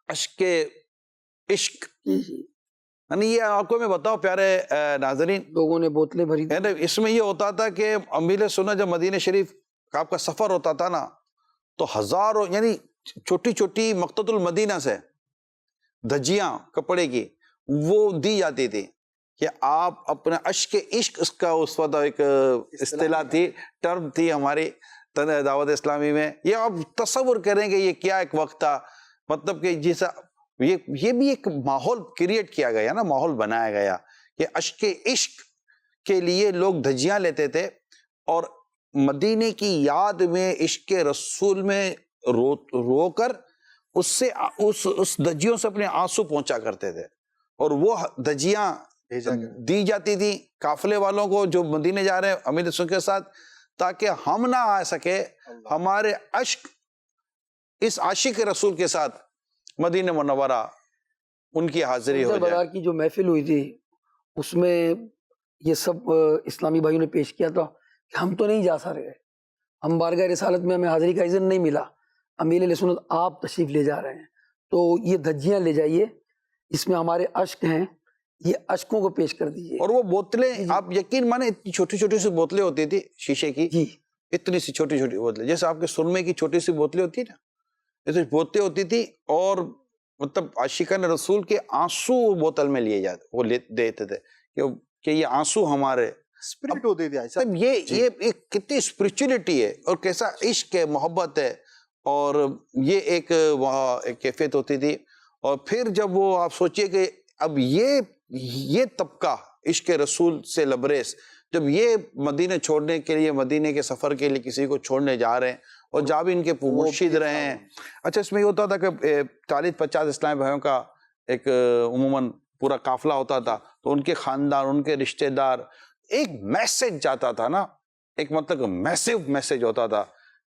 اشک عشق، یعنی یہ آپ کو میں بتاؤں پیارے ناظرین، لوگوں نے بوتلیں بھری تھی. اس میں یہ ہوتا تھا کہ امیر سنت جب مدینہ شریف کا آپ کا سفر ہوتا تھا نا، تو ہزاروں یعنی چھوٹی چھوٹی مقتۃ المدینہ سے دھجیاں کپڑے کی وہ دی جاتی تھی کہ آپ اپنا اشک عشق، اس کا اس وقت ایک اصطلاح تھی، ٹرم تھی ہماری دعوت اسلامی میں. یہ آپ تصور کریں کہ یہ کیا ایک وقت تھا، مطلب کہ جیسا یہ بھی ایک ماحول کریٹ کیا گیا نا، ماحول بنایا گیا کہ اشک عشق کے لیے لوگ دھجیاں لیتے تھے اور مدینے کی یاد میں عشق رسول میں رو کر اس دھجیوں سے اپنے آنسو پہنچا کرتے تھے. اور وہ دھجیاں دی جاتی تھی قافلے والوں کو جو مدینے جا رہے ہیں امیر سنت کے ساتھ، تاکہ ہم نہ آ سکے، ہمارے اشک اس عاشق رسول کے ساتھ مدینہ منورہ ان کی حاضری ہو جائے. بازار کی جو محفل ہوئی تھی اس میں یہ سب اسلامی بھائیوں نے پیش کیا تھا کہ ہم تو نہیں جا سکے, ہم بارگاہ رسالت میں ہمیں حاضری کا اذن نہیں ملا, امیر علیہ سنت آپ تشریف لے جا رہے ہیں, تو یہ دھجیاں لے جائیے, اس میں ہمارے اشک ہیں, یہ اشکوں کو پیش کر دیجیے. اور وہ بوتلیں آپ یقین مانے اتنی چھوٹی چھوٹی سی بوتلیں ہوتی تھی شیشے کی, جی اتنی سی چھوٹی چھوٹی بوتلیں, جیسے آپ کے سرمے کی چھوٹی سی بوتلیں ہوتی نا, ایسے بوتلیں ہوتی تھی, اور مطلب عاشقان رسول کے آنسو بوتل میں لیے جاتے, وہ دیتے تھے کہ یہ آنسو ہمارے اسپرٹ ہوتی تھی ایسا. یہ ایک کتنی اسپرچولیٹی ہے اور کیسا عشق ہے, محبت ہے, اور یہ ایک وہاں ایک کیفیت ہوتی تھی. اور پھر جب وہ آپ سوچئے کہ اب یہ طبقہ عشق رسول سے لبریز جب یہ مدینہ چھوڑنے کے لیے, مدینہ کے سفر کے لیے کسی کو چھوڑنے جا رہے ہیں, اور جا بھی ان کے مرشد رہے ہیں. اچھا اس میں یہ ہوتا تھا کہ 40-50 اسلامی بھائیوں کا ایک عموماً پورا قافلہ ہوتا تھا, تو ان کے خاندان, ان کے رشتہ دار, ایک میسج جاتا تھا نا, ایک مطلب میسیو میسج ہوتا تھا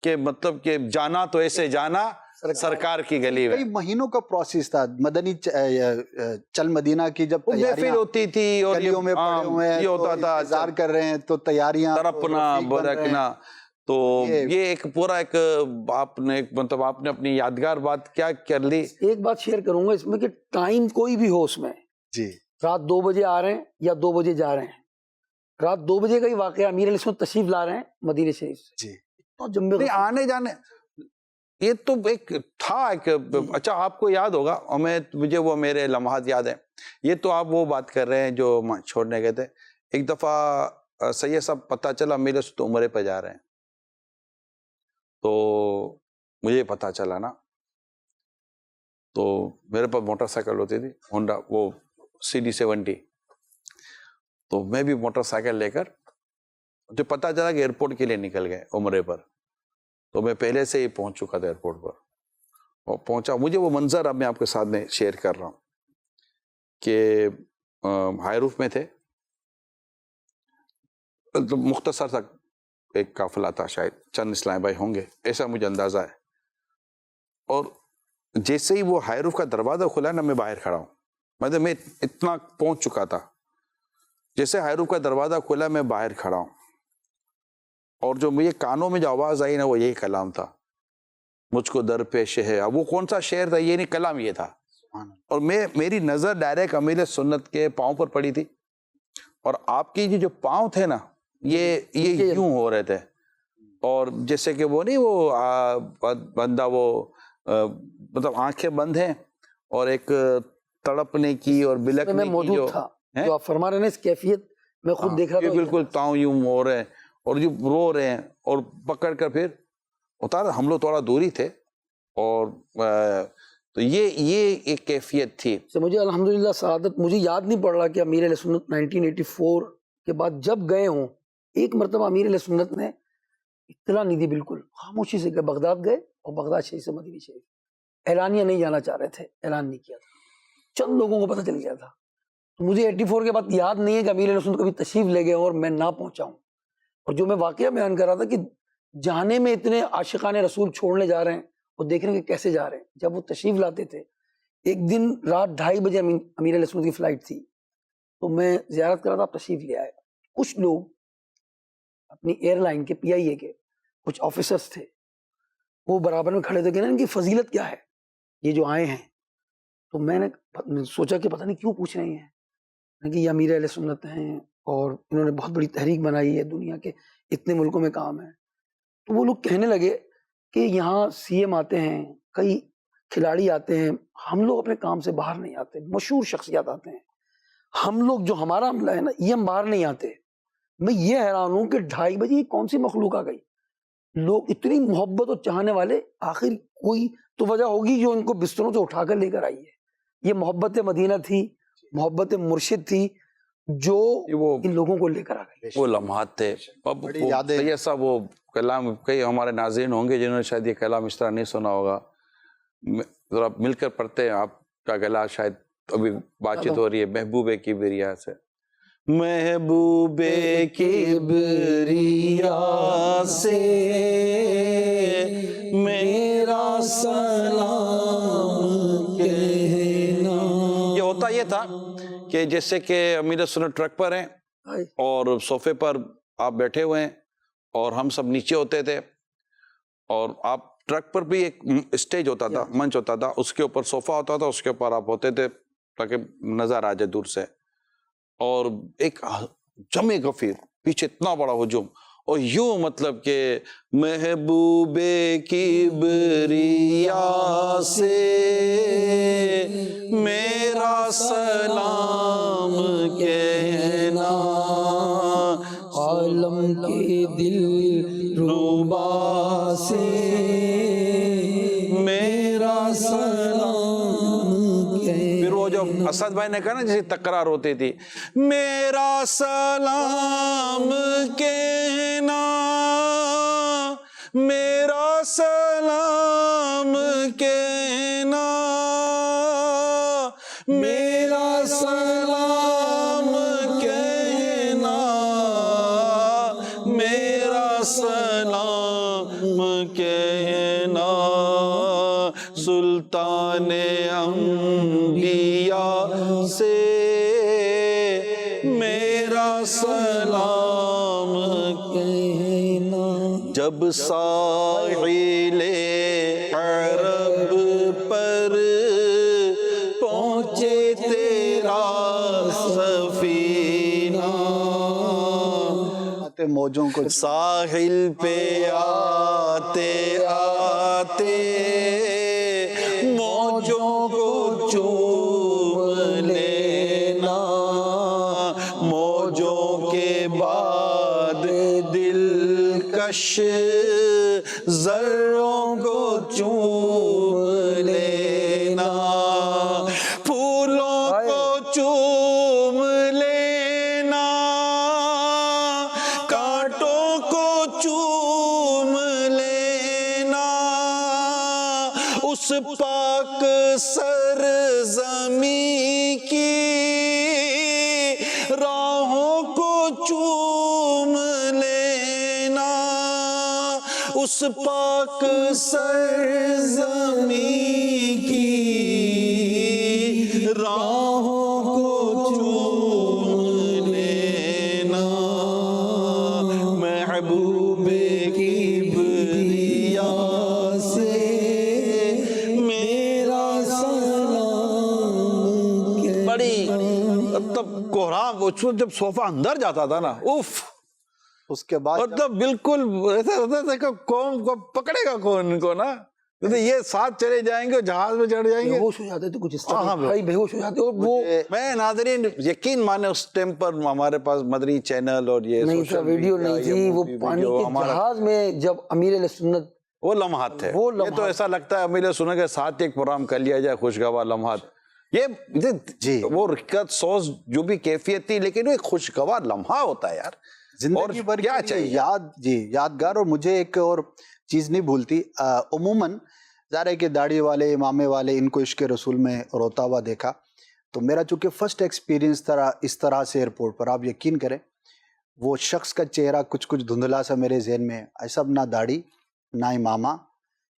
کہ مطلب کہ جانا تو ایسے جانا سرکار کی گلی میں. کئی مہینوں کا پروسیس تھا مدنی چل مدینہ کی, جب محفل ہوتی تھی اور گلیوں میں پڑے ہوئے ہیں, یہ ہوتا تھا انتظار کر رہے ہیں, تو تیاریاں تڑپنا برکنا. تو یہ ایک پورا ایک آپ نے مطلب آپ نے اپنی یادگار بات کیا کر لی. ایک بات شیئر کروں گا اس میں کہ ٹائم کوئی بھی ہو اس میں, جی رات 2 بجے آ رہے ہیں یا 2 بجے جا رہے ہیں, رات 2 بجے کا ہی واقعہ, امیر علیہ السلام تشریف لا رہے ہیں مدینہ شریف سے, جی جنبے آنے جانے, یہ تو ایک تھا ایک. اچھا آپ کو یاد ہوگا, اور مجھے وہ میرے لمحات یاد ہیں, یہ تو آپ وہ بات کر رہے ہیں جو چھوڑنے گئے تھے. ایک دفعہ سید صاحب پتہ چلا میرے سے تو عمرے پہ جا رہے ہیں, تو مجھے پتہ چلا نا, تو میرے پاس موٹر سائیکل ہوتی تھی ہونڈا, وہ CD70, تو میں بھی موٹر سائیکل لے کر, جو پتہ چلا کہ ایئرپورٹ کے لیے نکل گئے عمرے پر, تو میں پہلے سے ہی پہنچ چکا تھا ایئرپورٹ پر, اور پہنچا. مجھے وہ منظر اب میں آپ کے ساتھ میں شیئر کر رہا ہوں کہ ہائی روف میں تھے, مختصر تھا ایک قافلہ تھا, شاید چند اسلامی بھائی ہوں گے ایسا مجھے اندازہ ہے. اور جیسے ہی وہ ہائی روف کا دروازہ کھلا نا, میں باہر کھڑا ہوں, مطلب میں اتنا پہنچ چکا تھا. جیسے ہائی روف کا دروازہ کھلا میں باہر کھڑا ہوں, اور جو مجھے کانوں میں جو آواز آئی نا وہ یہی کلام تھا, مجھ کو درپیش ہے. اب وہ کون سا شعر تھا یہ نہیں, کلام یہ تھا. اور میری نظر ڈائریکٹ امیر سنت کے پاؤں پر پڑی تھی, اور آپ کی جو پاؤں تھے نا یہ یوں ہو رہے تھے, اور جیسے کہ وہ نہیں وہ بندہ وہ مطلب آنکھیں بند ہیں اور ایک تڑپنے کی اور بلکنے میں کی موجود تھا, جو آپ فرما رہے ہیں اس کیفیت میں خود دیکھ رہا تھا, بالکل تاؤں یوں ہو رہے ہیں اور جو رو رہے ہیں, اور پکڑ کر پھر اتارا. ہم لوگ تھوڑا دوری تھے, اور تو یہ ایک کیفیت تھی. مجھے الحمدللہ سعادت, مجھے یاد نہیں پڑ رہا کہ امیر علیہ سنت 1984 کے بعد جب گئے ہوں, ایک مرتبہ امیر علیہ سنت نے اطلاع نہیں دی, بالکل خاموشی سے گئے, بغداد گئے اور بغداد شریف سے مدینہ شریف, اعلانیہ نہیں جانا چاہ رہے تھے, اعلان نہیں کیا تھا, چند لوگوں کو پتہ چل گیا تھا. تو مجھے 84 کے بعد یاد نہیں ہے کہ امیر علیہ سنت کبھی تشریف لے گئے اور میں نہ پہنچا ہوں. اور جو میں واقعہ بیان کر رہا تھا کہ جانے میں اتنے عاشقان رسول چھوڑنے جا رہے ہیں, اور دیکھ رہے ہیں کہ کیسے جا رہے ہیں. جب وہ تشریف لاتے تھے, ایک دن رات 2:30 بجے امیر علیہ سنت کی فلائٹ تھی, تو میں زیارت کر رہا تھا, تشریف لے آئے. کچھ لوگ اپنی ایئر لائن کے PIA کے کچھ آفیسرز تھے, وہ برابر میں کھڑے تھے کہ ان کی فضیلت کیا ہے یہ جو آئے ہیں. تو میں نے سوچا کہ پتہ نہیں کیوں پوچھ رہے ہیں, کہ یہ امیر اہل سنت ہیں اور انہوں نے بہت بڑی تحریک بنائی ہے, دنیا کے اتنے ملکوں میں کام ہے. تو وہ لوگ کہنے لگے کہ یہاں CM آتے ہیں, کئی کھلاڑی آتے ہیں, ہم لوگ اپنے کام سے باہر نہیں آتے, مشہور شخصیات آتے ہیں, ہم لوگ جو ہمارا عملہ ہے نا یہ ہم باہر نہیں آتے. میں یہ حیران ہوں کہ 2:30 بجے کون سی مخلوق آ گئی, لوگ اتنی محبت اور چاہنے والے, آخر کوئی تو وجہ ہوگی جو ان کو بستروں سے اٹھا کر لے کر آئی ہے. یہ محبت مدینہ تھی, محبت مرشد تھی, جو ان لوگوں کو لے کر آ گئی. وہ لمحات تھے. اب سید صاحب وہ کلام, کئی ہمارے ناظرین ہوں گے جنہوں نے شاید یہ کلام اس طرح نہیں سنا ہوگا, ذرا مل کر پڑھتے ہیں. آپ کا گلا شاید ابھی بات چیت ہو رہی ہے محبوب کبریا سے. محبوب کبریا سے میرا سلام کہنا. یہ ہوتا یہ تھا کہ جیسے کہ امیر سنت ٹرک پر ہیں اور صوفے پر آپ بیٹھے ہوئے ہیں اور ہم سب نیچے ہوتے تھے، اور آپ ٹرک پر بھی ایک اسٹیج ہوتا تھا، منچ ہوتا تھا، اس کے اوپر صوفہ ہوتا تھا، اس کے اوپر آپ ہوتے تھے تاکہ نظر آ جائے دور سے، اور ایک جمع غفیر پیچھے اتنا بڑا ہجوم، اور یوں مطلب کہ محبوب کبریا سے میرا سلام کہنا، عالم کے دل ربا سے میرا سلام کہنا. پھر وہ جو اسد بھائی نے کہا نا جیسے تکرار ہوتی تھی، میرا سلام کہنا، میرا سلام کہنا، میرا سلام کہنا، میرا سلام کہنا، سلطان انبیاء سے میرا سلام کہنا. جب ساحل عرب پر پہنچے تیرا سفینہ، موجوں کو ساحل پہ آتے آتے موجوں کو چوم لینا، موجوں کے بعد دلکش ذروں کو چوم لینا، پھولوں کو چوم لینا، کانٹوں کو چوم لینا، اس پاک سرزمین کی راہوں کو چوم لینا، اس پاک سرزمین کی راہوں کو چوم لینا، محبوب کبریا سے میرا سلام. بڑی مطلب کوہرام، جب صوفہ اندر جاتا تھا نا، اوف، اس کے بعد مطلب بالکل ایسا ہوتا تھا کہ قوم کو پکڑے گا کون ان کو نا، یہ ساتھ چلے جائیں گے، جہاز میں چڑھ جائیں گے، بے ہوش ہو جاتے تھے کچھ اس طرح، بھائی بے ہوش ہو جاتے. اور وہ میں ناظرین یقین مانے اس ٹائم پر ہمارے پاس مدنی چینل اور یہ نہیں تھا، ویڈیو نہیں تھی، وہ پانی کے جہاز میں جب امیر علیہ سنت، وہ لمحات تھے. یہ تو ایسا لگتا ہے امیر سنت کے ساتھ ایک پروگرام کر لیا جائے، خوشگوار لمحات. یہ جی وہ رکت سوز جو بھی کیفیت تھی، لیکن وہ ایک خوشگوار لمحہ ہوتا ہے یار، زندگی بھر کیا کے چاہیے لیے یادگار. اور مجھے ایک اور چیز نہیں بھولتی، عموماً ظاہر ہے کہ داڑھی والے، امامے والے، ان کو عشق رسول میں روتا ہوا دیکھا، تو میرا چونکہ فرسٹ ایکسپیرینس اس طرح سے ایئرپورٹ پر، آپ یقین کریں وہ شخص کا چہرہ کچھ دھندلا سا میرے ذہن میں، ایسا نہ داڑھی نہ امامہ،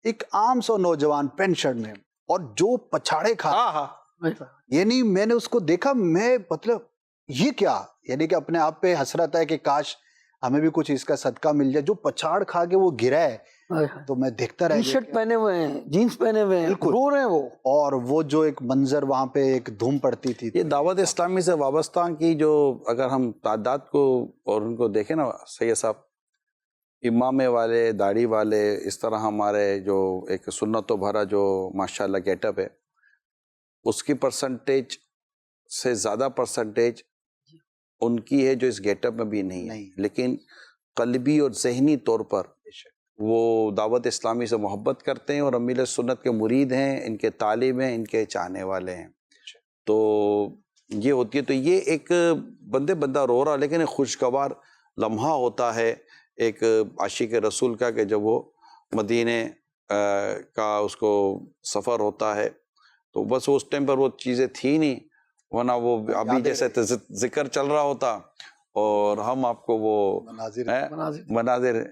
ایک عام سو نوجوان پینٹ شرٹ میں، اور جو پچھاڑے کھا، یعنی میں نے اس کو دیکھا، میں مطلب یہ کیا، یعنی کہ اپنے آپ پہ حسرت ہے کہ کاش ہمیں بھی کچھ اس کا صدقہ مل جائے. جو پچھاڑ کھا کے وہ گرا ہے تو میں دیکھتا رہ ٹی شرٹ پہنے ہوئے ہیں، جینز پہنے ہوئے ہیں، رو رہے ہیں وہ. اور وہ جو ایک منظر وہاں پہ ایک دھوم پڑتی تھی. یہ دعوت اسلامی سے وابستہ کی جو اگر ہم تعداد کو اور ان کو دیکھیں نا سید صاحب، امامے والے، داڑھی والے، اس طرح ہمارے جو ایک سنتوں بھرا جو ماشاءاللہ گیٹ اپ ہے، اس کی پرسنٹیج سے زیادہ پرسنٹیج ان کی ہے جو اس گیٹ اپ میں بھی نہیں ہے، لیکن قلبی اور ذہنی طور پر وہ دعوت اسلامی سے محبت کرتے ہیں اور امیر سنت کے مرید ہیں، ان کے طالب ہیں، ان کے چاہنے والے ہیں. تو یہ ہوتی ہے، تو یہ ایک بندہ رو رہا لیکن ایک خوشگوار لمحہ ہوتا ہے ایک عاشق رسول کا، کہ جب وہ مدینے کا اس کو سفر ہوتا ہے تو بس اس ٹائم پر وہ چیزیں تھی نہیں، ورنہ وہ ابھی جیسے ذکر چل رہا ہوتا اور ہم آپ کو وہ مناظر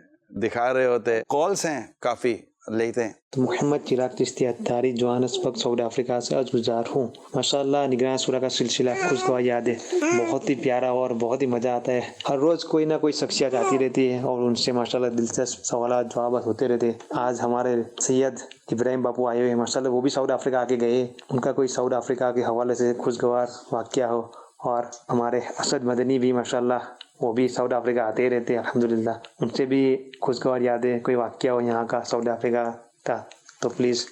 دکھا رہے ہوتے. کالز ہیں کافی لیتے ہیں. تو محمد چراغ چشتی اتاری جوہانسبرگ سعودی افریقہ سے عرض گزار ہوں. ماشاءاللہ نگران سورہ کا سلسلہ خوشگوار یادیں بہت ہی پیارا اور بہت ہی مزہ آتا ہے. ہر روز کوئی نہ کوئی شخصیت آتی رہتی ہے اور ان سے ماشاءاللہ دلچسپ سوالات جوابات ہوتے رہتے ہیں. آج ہمارے سید ابراہیم باپو آئے ہوئے ہیں ماشاءاللہ، وہ بھی سعودی افریقہ آ کے گئے. ان کا کوئی سعودی افریقہ کے حوالے سے خوشگوار واقعہ ہو. اور ہمارے اسد مدنی بھی ماشاءاللہ وہ بھی سعودی افریقہ آتے ہی رہتے ہیں الحمدللہ. ان سے بھی خوشگوار یادیں کوئی واقعہ ہو یہاں کا سعودی افریقہ کا تو پلیز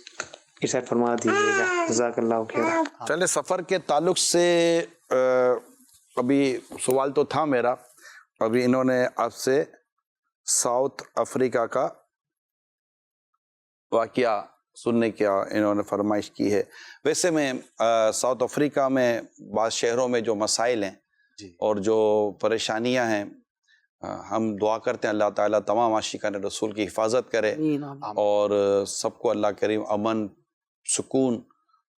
ارشاد فرما دیجیے گا. جزاک اللہ خیر. چلے سفر کے تعلق سے ابھی سوال تو تھا میرا، ابھی انہوں نے آپ سے ساؤتھ افریقہ کا واقعہ سننے کی انہوں نے فرمائش کی ہے. ویسے میں ساؤتھ افریقہ میں بعض شہروں میں جو مسائل ہیں جی اور جو پریشانیاں ہیں، ہم دعا کرتے ہیں اللہ تعالیٰ تمام عاشقان رسول کی حفاظت کرے آمین، آمین۔ اور سب کو اللہ کریم امن سکون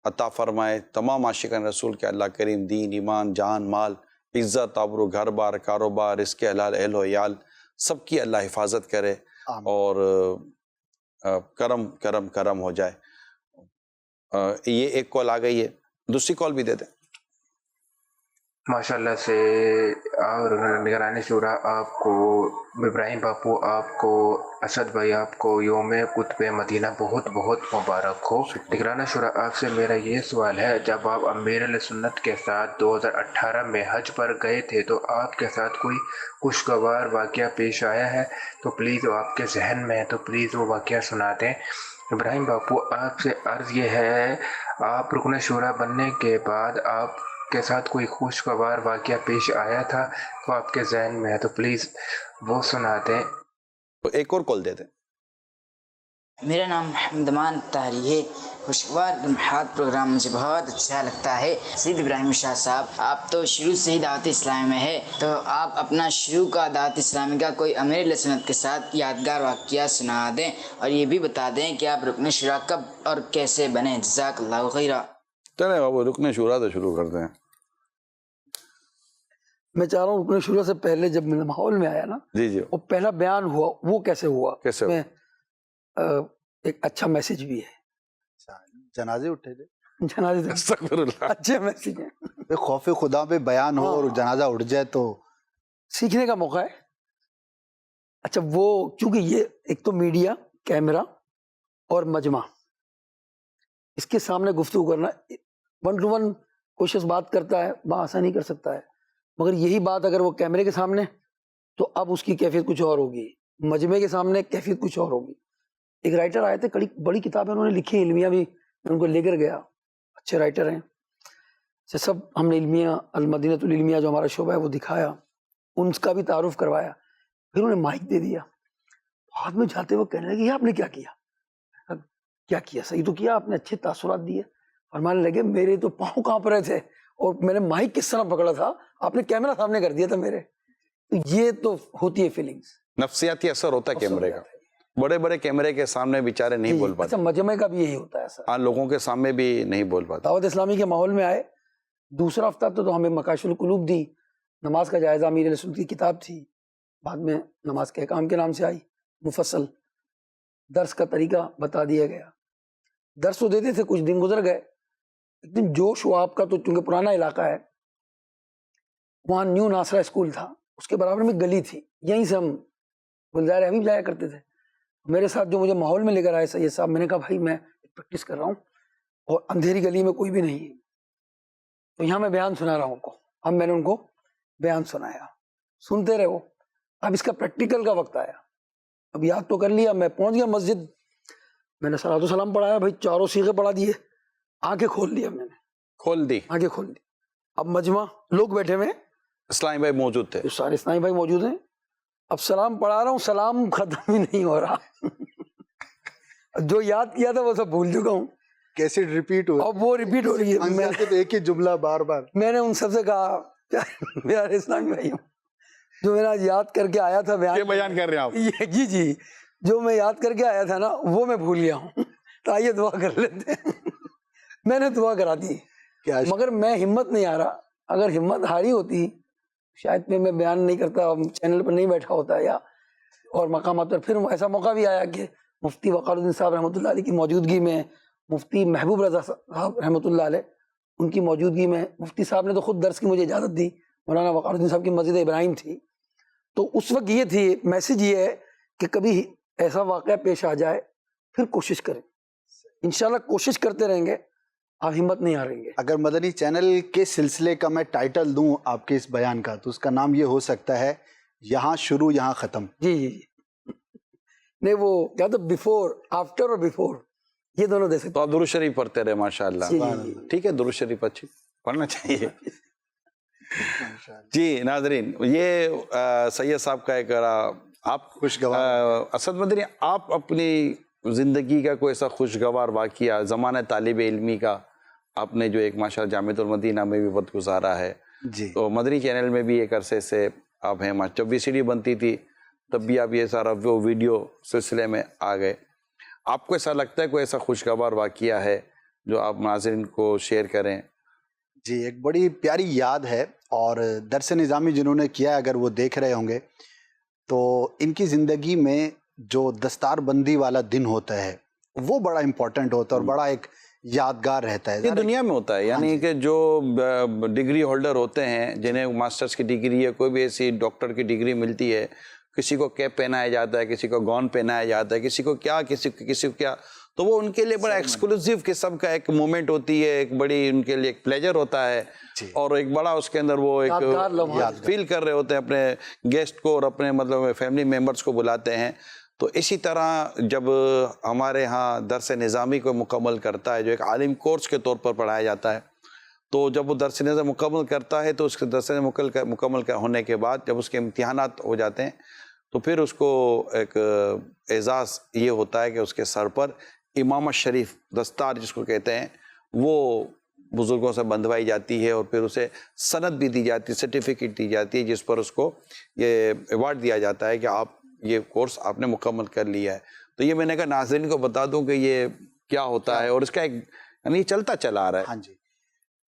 عطا فرمائے. تمام عاشقان رسول کے اللہ کریم دین، ایمان، جان، مال، عزت، آبرو، گھر بار، کاروبار، اس کے حلال اہل و عیال سب کی اللہ حفاظت کرے آمین. اور کرم کرم کرم ہو جائے. یہ ایک کال آ گئی ہے، دوسری کال بھی دے دیں. ماشاءاللہ سے اور نگران شورا آپ کو، ابراہیم باپو آپ کو، اسد بھائی آپ کو یوم قطب مدینہ بہت بہت مبارک ہو. نگران شورا آپ سے میرا یہ سوال ہے، جب آپ امیر علیہ سنت کے ساتھ 2018 میں حج پر گئے تھے تو آپ کے ساتھ کوئی خوشگوار واقعہ پیش آیا ہے تو پلیز وہ آپ کے ذہن میں ہے تو پلیز وہ واقعہ سنا دیں. ابراہیم باپو آپ سے عرض یہ ہے، آپ رکن شورا بننے کے بعد آپ کے ساتھ کوئی خوشگوار واقعہ پیش آیا تھا تو آپ کے ذہن میں ہے تو پلیز وہ سنا دیں. تو ایک اور کال دے دیں. میرا نام محمد امان طاہری ہے. خوشگوار لمحات پروگرام مجھے بہت اچھا لگتا ہے. سید ابراہیم شاہ صاحب آپ تو شروع سے ہی دعوت اسلامی میں ہے، تو آپ اپنا شروع کا دعوت اسلامی کا کوئی امیر علیہ سنت کے ساتھ یادگار واقعہ سنا دیں اور یہ بھی بتا دیں کہ آپ رکن شورا کب اور کیسے بنے. جزاک اللہ خیرہ. چلیں وہ رکن شورا تو شروع کرتے ہیں. میں چاہ رہا ہوں رکن شورا سے پہلے جب میں ماحول میں آیا نا، جی جی وہ پہلا بیان ہوا وہ کیسے ہوا، کیسے میں ایک اچھا میسج بھی ہے. جنازے اٹھے تھے، جنازے سے استغفر اللہ. اچھے میسج ہیں، خوف خدا پہ بیان ہو اور جنازہ اٹھ جائے تو سیکھنے کا موقع ہے. اچھا وہ چونکہ یہ ایک تو میڈیا، کیمرہ اور مجمع، اس کے سامنے گفتگو کرنا، 1 to 1 کوئی شخص بات کرتا ہے بآسانی کر سکتا ہے، مگر یہی بات اگر وہ کیمرے کے سامنے تو اب اس کی کیفیت کچھ اور ہوگی، مجمع کے سامنے کیفیت کچھ اور ہوگی. ایک رائٹر آئے تھے، بڑی کتابیں انہوں نے لکھی، علمیہ بھی میں ان کو لے کر گیا، اچھے رائٹر ہیں. سب ہم نے علمیہ، المدینۃ العلمیہ جو ہمارا شعبہ ہے وہ دکھایا، ان کا بھی تعارف کروایا، پھر انہیں مائک دے دیا. ہاتھ میں جاتے وہ کہنے لگے یہ آپ نے کیا کیا؟ کیا کیا؟ صحیح تو کیا آپ نے، اچھے تاثرات دیے. فرمانے لگے میرے تو پاؤں کانپ رہے تھے اور میں نے مائک کس طرح پکڑا تھا، آپ نے کیمرہ سامنے کر دیا تھا میرے. یہ تو ہوتی ہے فیلنگز، نفسیاتی اثر ہوتا ہے کیمرے کا. بڑے بڑے کیمرے کے سامنے بیچارے نہیں بول پاتے. اچھا مجمع کا بھی یہی ہوتا ہے سر، ہاں لوگوں کے سامنے بھی نہیں بول پاتے. دعوت اسلامی کے ماحول میں آئے، دوسرا ہفتہ تو ہمیں مکاشف القلوب دی، نماز کا جائزہ امیر علیہ سنت کی کتاب تھی، بعد میں نماز کے احکام کے نام سے آئی، مفصل درس کا طریقہ بتا دیا گیا. درس تو دیتے تھے، کچھ دن گزر گئے، ایک دن جوش ہوا. آپ کا تو چونکہ پرانا علاقہ ہے، وہاں نیو ناصرہ اسکول تھا، اس کے برابر میں گلی تھی، یہیں سے ہم گلزار حبیب جایا کرتے تھے. میرے ساتھ جو مجھے ماحول میں لے کر آئے سید صاحب، میں نے کہا بھائی میں پریکٹس کر رہا ہوں اور اندھیری گلی میں کوئی بھی نہیں ہے، تو یہاں میں بیان سنا رہا ہوں کو. اب میں نے ان کو بیان سنایا، سنتے رہے وہ. اب اس کا پریکٹیکل کا وقت آیا، اب یاد تو کر لیا، میں پہنچ گیا مسجد، میں نے صلاۃ و سلام پڑھایا، بھائی چاروں صیغے پڑھا دیے، آنکھیں کھول لی. اب میں نے کھول دی، آنکھیں کھول لی. اب مجمع لوگ بیٹھے ہوئے، اسلامی بھائی موجود تھے، جو سارے اسلامی بھائی موجود ہیں. اب سلام پڑھا رہا ہوں، سلام ختم ہی نہیں ہو رہا. جو یاد کیا تھا وہ سب بھول چکا ہوں، کیسے ریپیٹ ہو، اب وہ ریپیٹ ہو رہی ہے. تو ایک ہی جملہ بار بار. میں نے ان سب سے کہا پیارے اسلامی بھائی جو میں نے آج یاد کر کے آیا تھا بیان کر رہے ہیں آپ. جی جی، جو میں یاد کر کے آیا تھا نا وہ میں بھول گیا ہوں، تو آئیے دعا کر لیتے ہیں. میں نے دعا کرا دی، مگر میں ہمت نہیں آ رہا. اگر ہمت ہاری ہوتی شاید میں بیان نہیں کرتا، چینل پر نہیں بیٹھا ہوتا، یا اور مقامات پر. پھر ایسا موقع بھی آیا کہ مفتی وقار الدین صاحب رحمۃ اللہ علیہ کی موجودگی میں، مفتی محبوب رضا صاحب رحمۃ اللہ علیہ ان کی موجودگی میں، مفتی صاحب نے تو خود درس کی مجھے اجازت دی، مولانا وقار الدین صاحب کی مسجد ابراہیم تھی، تو اس وقت یہ تھی میسج یہ ہے کہ کبھی ایسا واقعہ پیش آ جائے پھر کوشش کریں، انشاءاللہ کوشش کرتے رہیں گے، آپ ہمت نہیں ہاریں گے۔ اگر مدنی چینل کے سلسلے کا میں ٹائٹل دوں آپ کے اس بیان کا تو اس کا نام یہ ہو سکتا ہے یہاں شروع یہاں ختم۔ جی جی جی نہیں وہ کیا تو بیفور، آفٹر اور بیفور یہ دونوں دے سکتے تو آپ درود شریف پڑھتے رہے ماشاءاللہ۔ جی جی ٹھیک ہے، درود شریف اچھی پڑھنا چاہیے۔ جی ناظرین، یہ سید صاحب کا ایک آپ خوشگوار اسد مدنی، آپ اپنی زندگی کا کوئی ایسا خوشگوار واقعہ زمانہ طالب علمی کا آپ نے جو ایک ماشاءاللہ جامعۃ المدینہ میں بھی وقت گزارا ہے، جی تو مدنی چینل میں بھی ایک عرصے سے آپ ہیں، جب بھی سی ڈی بنتی تھی تب بھی آپ یہ سارا وہ ویڈیو سلسلے میں آ گئے، آپ کو ایسا لگتا ہے کوئی ایسا خوشگوار واقعہ ہے جو آپ ناظرین کو شیئر کریں؟ جی ایک بڑی پیاری یاد ہے، اور درس نظامی جنہوں نے کیا اگر وہ دیکھ رہے ہوں گے تو ان کی زندگی میں جو دستار بندی والا دن ہوتا ہے وہ بڑا امپورٹنٹ ہوتا ہے اور بڑا ایک یادگار رہتا ہے۔ یہ دنیا میں ہوتا ہے، یعنی کہ جو ڈگری ہولڈر ہوتے ہیں جنہیں ماسٹرز کی ڈگری ہے، کوئی بھی ایسی ڈاکٹر کی ڈگری ملتی ہے، کسی کو کیپ پہنایا جاتا ہے، کسی کو گون پہنایا جاتا ہے، کسی کو کیا کسی کو کیا، تو وہ ان کے لیے بڑا ایکسکلوسیو قسم کا ایک مومنٹ ہوتی ہے، ایک بڑی ان کے لیے ایک پلیجر ہوتا ہے، اور ایک بڑا اس کے اندر وہ یادگار لمحات ایک فیل کر رہے ہوتے ہیں اپنے گیسٹ کو اور اپنے مطلب فیملی ممبرس کو بلاتے ہیں۔ تو اسی طرح جب ہمارے ہاں درس نظامی کو مکمل کرتا ہے، جو ایک عالم کورس کے طور پر پڑھایا جاتا ہے، تو جب وہ درس نظام مکمل کرتا ہے تو اس کے درس مکمل ہونے کے بعد جب اس کے امتحانات ہو جاتے ہیں تو پھر اس کو ایک اعزاز یہ ہوتا ہے کہ اس کے سر پر امامت شریف دستار جس کو کہتے ہیں وہ بزرگوں سے بندھوائی جاتی ہے، اور پھر اسے سند بھی دی جاتی ہے، سرٹیفکیٹ دی جاتی ہے، جس پر اس کو یہ ایوارڈ دیا جاتا ہے کہ آپ یہ کورس آپ نے مکمل کر لیا ہے۔ تو یہ میں نے کہا ناظرین کو بتا دوں کہ یہ کیا ہوتا ہے، اور اس کا ایک یعنی چلتا چلا آ رہا ہے۔ ہاں جی،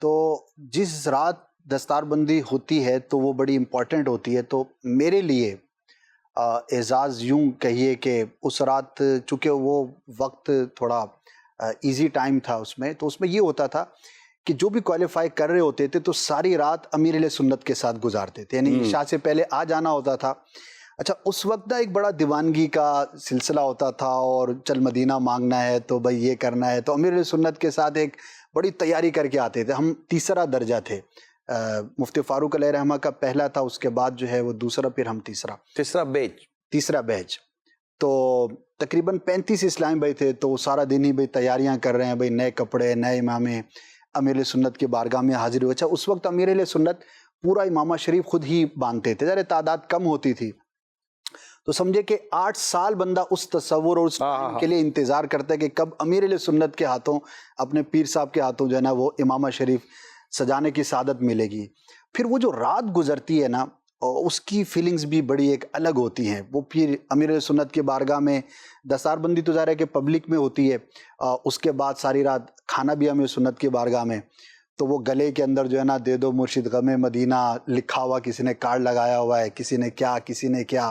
تو جس رات دستار بندی ہوتی ہے تو وہ بڑی امپورٹنٹ ہوتی ہے، تو میرے لیے اعزاز یوں کہیے کہ اس رات چونکہ وہ وقت تھوڑا ایزی ٹائم تھا اس میں، تو اس میں یہ ہوتا تھا کہ جو بھی کوالیفائی کر رہے ہوتے تھے تو ساری رات امیر علیہ سنت کے ساتھ گزارتے تھے، یعنی عشاء سے پہلے آ جانا ہوتا تھا۔ اچھا اس وقت ایک بڑا دیوانگی کا سلسلہ ہوتا تھا، اور چل مدینہ مانگنا ہے تو بھائی یہ کرنا ہے، تو امیر علیہ سنت کے ساتھ ایک بڑی تیاری کر کے آتے تھے۔ ہم تیسرا درجہ تھے، مفتی فاروق علیہ رحمہ کا پہلا تھا، اس کے بعد جو ہے وہ دوسرا، پھر ہم تیسرا بیچ، تو تقریباً 35 اسلامی بھائی تھے، تو وہ سارا دن ہی بھائی تیاریاں کر رہے ہیں، بھائی نئے کپڑے، نئے امامے، امیر علیہ سنت کی بارگاہ میں حاضر ہوئے۔ اچھا اس وقت امیر علیہ سنت پورا امامہ شریف خود ہی باندھتے تھے، ذرا تعداد کم ہوتی تھی، تو سمجھے کہ 8 سال بندہ اس تصور اور اس کے لیے انتظار کرتا ہے کہ کب امیر علیہ سنت کے ہاتھوں، اپنے پیر صاحب کے ہاتھوں جو ہے نا وہ امامہ شریف سجانے کی سعادت ملے گی۔ پھر وہ جو رات گزرتی ہے نا اس کی فیلنگز بھی بڑی ایک الگ ہوتی ہیں۔ وہ پھر امیر علیہ سنت کی بارگاہ میں دستار بندی تو ظاہر ہے کہ پبلک میں ہوتی ہے، اس کے بعد ساری رات کھانا بھی امیر سنت کی بارگاہ میں، تو وہ گلے کے اندر جو ہے نا دے دو مرشد غم مدینہ لکھا ہوا، کسی نے کارڈ لگایا ہوا ہے، کسی نے کیا،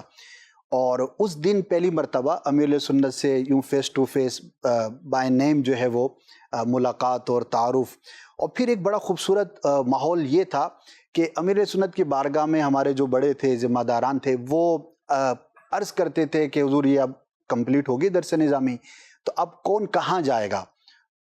اور اس دن پہلی مرتبہ امیر علیہ سنت سے یوں face to face by name جو ہے وہ ملاقات اور تعارف۔ اور پھر ایک بڑا خوبصورت ماحول یہ تھا کہ امیر علیہ سنت کی بارگاہ میں ہمارے جو بڑے تھے، ذمہ داران تھے، وہ عرض کرتے تھے کہ حضور یہ اب کمپلیٹ ہوگی درس نظامی، تو اب کون کہاں جائے گا؟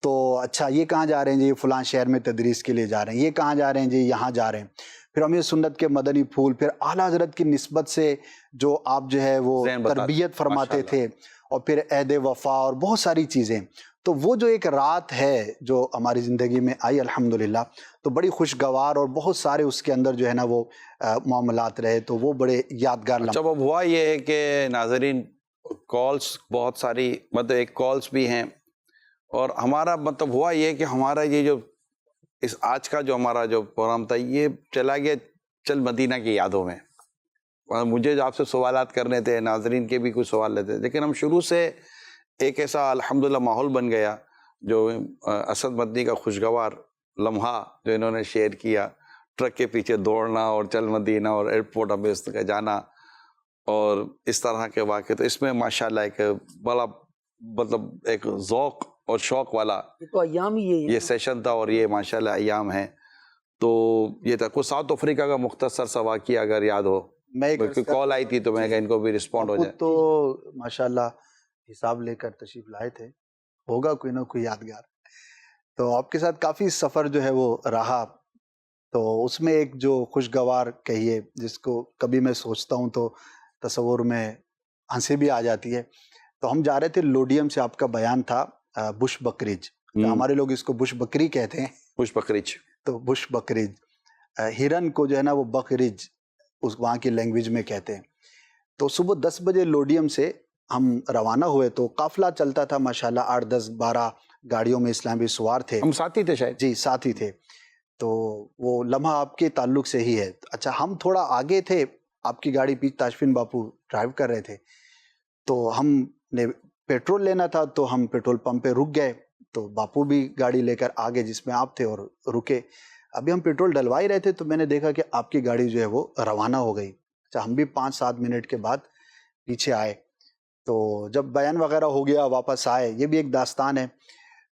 تو اچھا یہ کہاں جا رہے ہیں جی؟ فلاں شہر میں تدریس کے لیے جا رہے ہیں۔ یہ کہاں جا رہے ہیں جی؟ یہاں جا رہے ہیں۔ پھر امیر سنت کے مدنی پھول، پھر اعلیٰ حضرت کی نسبت سے جو آپ جو ہے وہ تربیت فرماتے تھے، اور پھر عہد وفا اور بہت ساری چیزیں۔ تو وہ جو ایک رات ہے جو ہماری زندگی میں آئی الحمدللہ، تو بڑی خوشگوار اور بہت سارے اس کے اندر جو ہے نا وہ معاملات رہے، تو وہ بڑے یادگار لمحے۔ جب اب ہوا یہ ہے کہ ناظرین کالز بہت ساری، مطلب ایک کالز بھی ہیں، اور ہمارا مطلب ہوا یہ کہ ہمارا یہ جو اس آج کا جو ہمارا جو پروگرام تھا یہ چلا گیا چل مدینہ کی یادوں میں۔ مجھے آپ سے سوالات کرنے تھے، ناظرین کے بھی کچھ سوال لیتے، لیکن ہم شروع سے ایک ایسا الحمدللہ ماحول بن گیا جو اسد مدنی کا خوشگوار لمحہ جو انہوں نے شیئر کیا، ٹرک کے پیچھے دوڑنا اور چل مدینہ اور ایئرپورٹ امریکہ جانا اور اس طرح کے واقعے، تو اس میں ماشاءاللہ ایک بڑا مطلب ایک ذوق اور شوق والا یہ تو ایام ہی یہی یہ ہے. سیشن تھا اور یہ ماشاءاللہ ایام ہیں. تو یہ تھا کچھ ساؤتھ افریقہ کا مختصر سا واقعہ اگر یاد ہو. میں ایک کال آئی تھی تو میں کہا ان کو بھی رسپونڈ ہو باپو جائے. تو ماشاءاللہ حساب لے کر تشریف لائے تھے, ہوگا کوئی نہ کوئی یادگار. تو آپ کے ساتھ کافی سفر جو ہے وہ رہا, تو اس میں ایک جو خوشگوار کہیے جس کو کبھی میں سوچتا ہوں تو تصور میں ہنسی بھی آ جاتی ہے. تو ہم جا رہے تھے لوڈیم سے, آپ کا بیان تھا بش بکریج, ہمارے لوگ اس کو بش بکری کہتے ہیں. خوش بکریچ. تو بش بکریج, ہرن کو جو ہے نا وہ بکریج اس وہاں کی لینگویج میں کہتے ہیں. تو صبح 10 بجے لوڈیم سے ہم روانہ ہوئے, تو قافلہ چلتا تھا ماشاءاللہ, 8 10 12 گاڑیوں میں اسلامی سوار تھے. ہم ساتھی تھے شاید. جی ساتھ ہی تھے. تو وہ لمحہ آپ کے تعلق سے ہی ہے. اچھا ہم تھوڑا آگے تھے, آپ کی گاڑی پیچھے تاشفین باپو ڈرائیو کر رہے تھے. تو ہم نے پیٹرول لینا تھا تو ہم پیٹرول پمپ پہ رک گئے. تو باپو بھی گاڑی لے کر آگے جس میں آپ تھے اور رکے. ابھی ہم پیٹرول ڈلوا ہی رہے تھے تو میں نے دیکھا کہ آپ کی گاڑی جو ہے وہ روانہ ہو گئی. اچھا ہم بھی 5 7 منٹ کے بعد پیچھے آئے. تو جب بیان وغیرہ ہو گیا واپس آئے, یہ بھی ایک داستان ہے.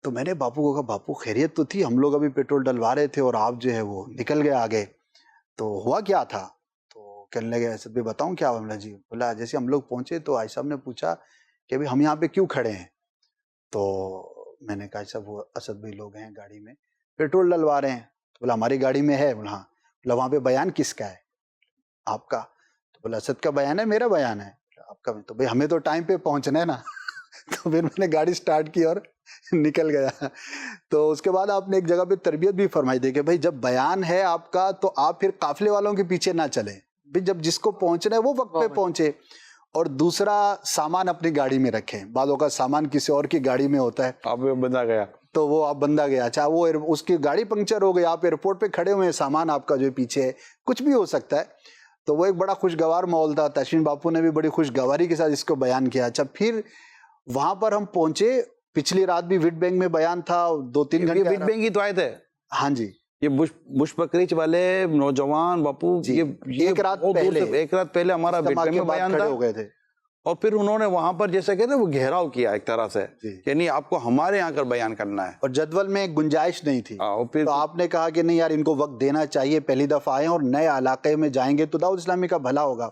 تو میں نے باپو کو کہا باپو خیریت تو تھی, ہم لوگ ابھی پیٹرول ڈلوا رہے تھے اور آپ جو ہے وہ نکل گئے آگے, تو ہوا کیا تھا؟ تو کہنے لگے اسد بھائی بتاؤں کیا معاملہ جی. بولا جیسے ہم لوگ پہنچے تو آئی صاحب نے پوچھا کہ ابھی ہم یہاں پہ کیوں کھڑے ہیں. تو میں نے کہا صاحب وہ اسد بھائی لوگ ہیں گاڑی میں پیٹرول ڈلوا رہے ہیں. تو بولا ہماری گاڑی میں ہے. بولا ہاں. بولا وہاں پہ بیان کس کا ہے؟ آپ کا. تو بولا اسد کا بیان ہے, میرا بیان ہے. آپ کا. تو بھائی ہمیں تو ٹائم پہ پہنچنا ہے نا. تو پھر میں نے گاڑی سٹارٹ کی اور نکل گیا. تو اس کے بعد آپ نے ایک جگہ پہ تربیت بھی فرمائی دی کہ بھائی جب بیان ہے آپ کا تو آپ پھر قافلے والوں کے پیچھے نہ چلیں, بھائی جب جس کو پہنچنا ہے وہ وقت پہ پہنچے. اور دوسرا سامان اپنی گاڑی میں رکھیں, بعضوں کا سامان کسی اور کی گاڑی میں ہوتا ہے. آپ بندہ گیا تو وہ آپ بندہ گیا, اچھا وہ اس کی گاڑی پنکچر ہو گئی, آپ ایئرپورٹ پہ کھڑے ہوئے ہیں, سامان آپ کا جو پیچھے ہے, کچھ بھی ہو سکتا ہے. تو وہ ایک بڑا خوشگوار ماحول تھا. تشفین باپو نے بھی بڑی خوشگواری کے ساتھ اس کو بیان کیا. اچھا پھر وہاں پر ہم پہنچے, پچھلی رات بھی وٹ بینک میں بیان تھا, 2 3 گھنٹے. وٹ بینک ہی تو آئے تھے. ہاں جی, یہ بش بکریچ والے نوجوان باپو جی, ایک رات پہلے ہمارا وٹ بینک میں بیان تھا. ہو گئے تھے. اور پھر انہوں نے وہاں پر جیسے کہتے ہیں وہ گھیراؤ کیا ایک طرح سے کہ نہیں آپ کو ہمارے یہاں کر بیان کرنا ہے, اور جدول میں گنجائش نہیں تھی. پھر تو آپ نے کہا کہ نہیں یار ان کو وقت دینا چاہیے, پہلی دفعہ آئے اور نئے علاقے میں جائیں گے تو دعوت اسلامی کا بھلا ہوگا.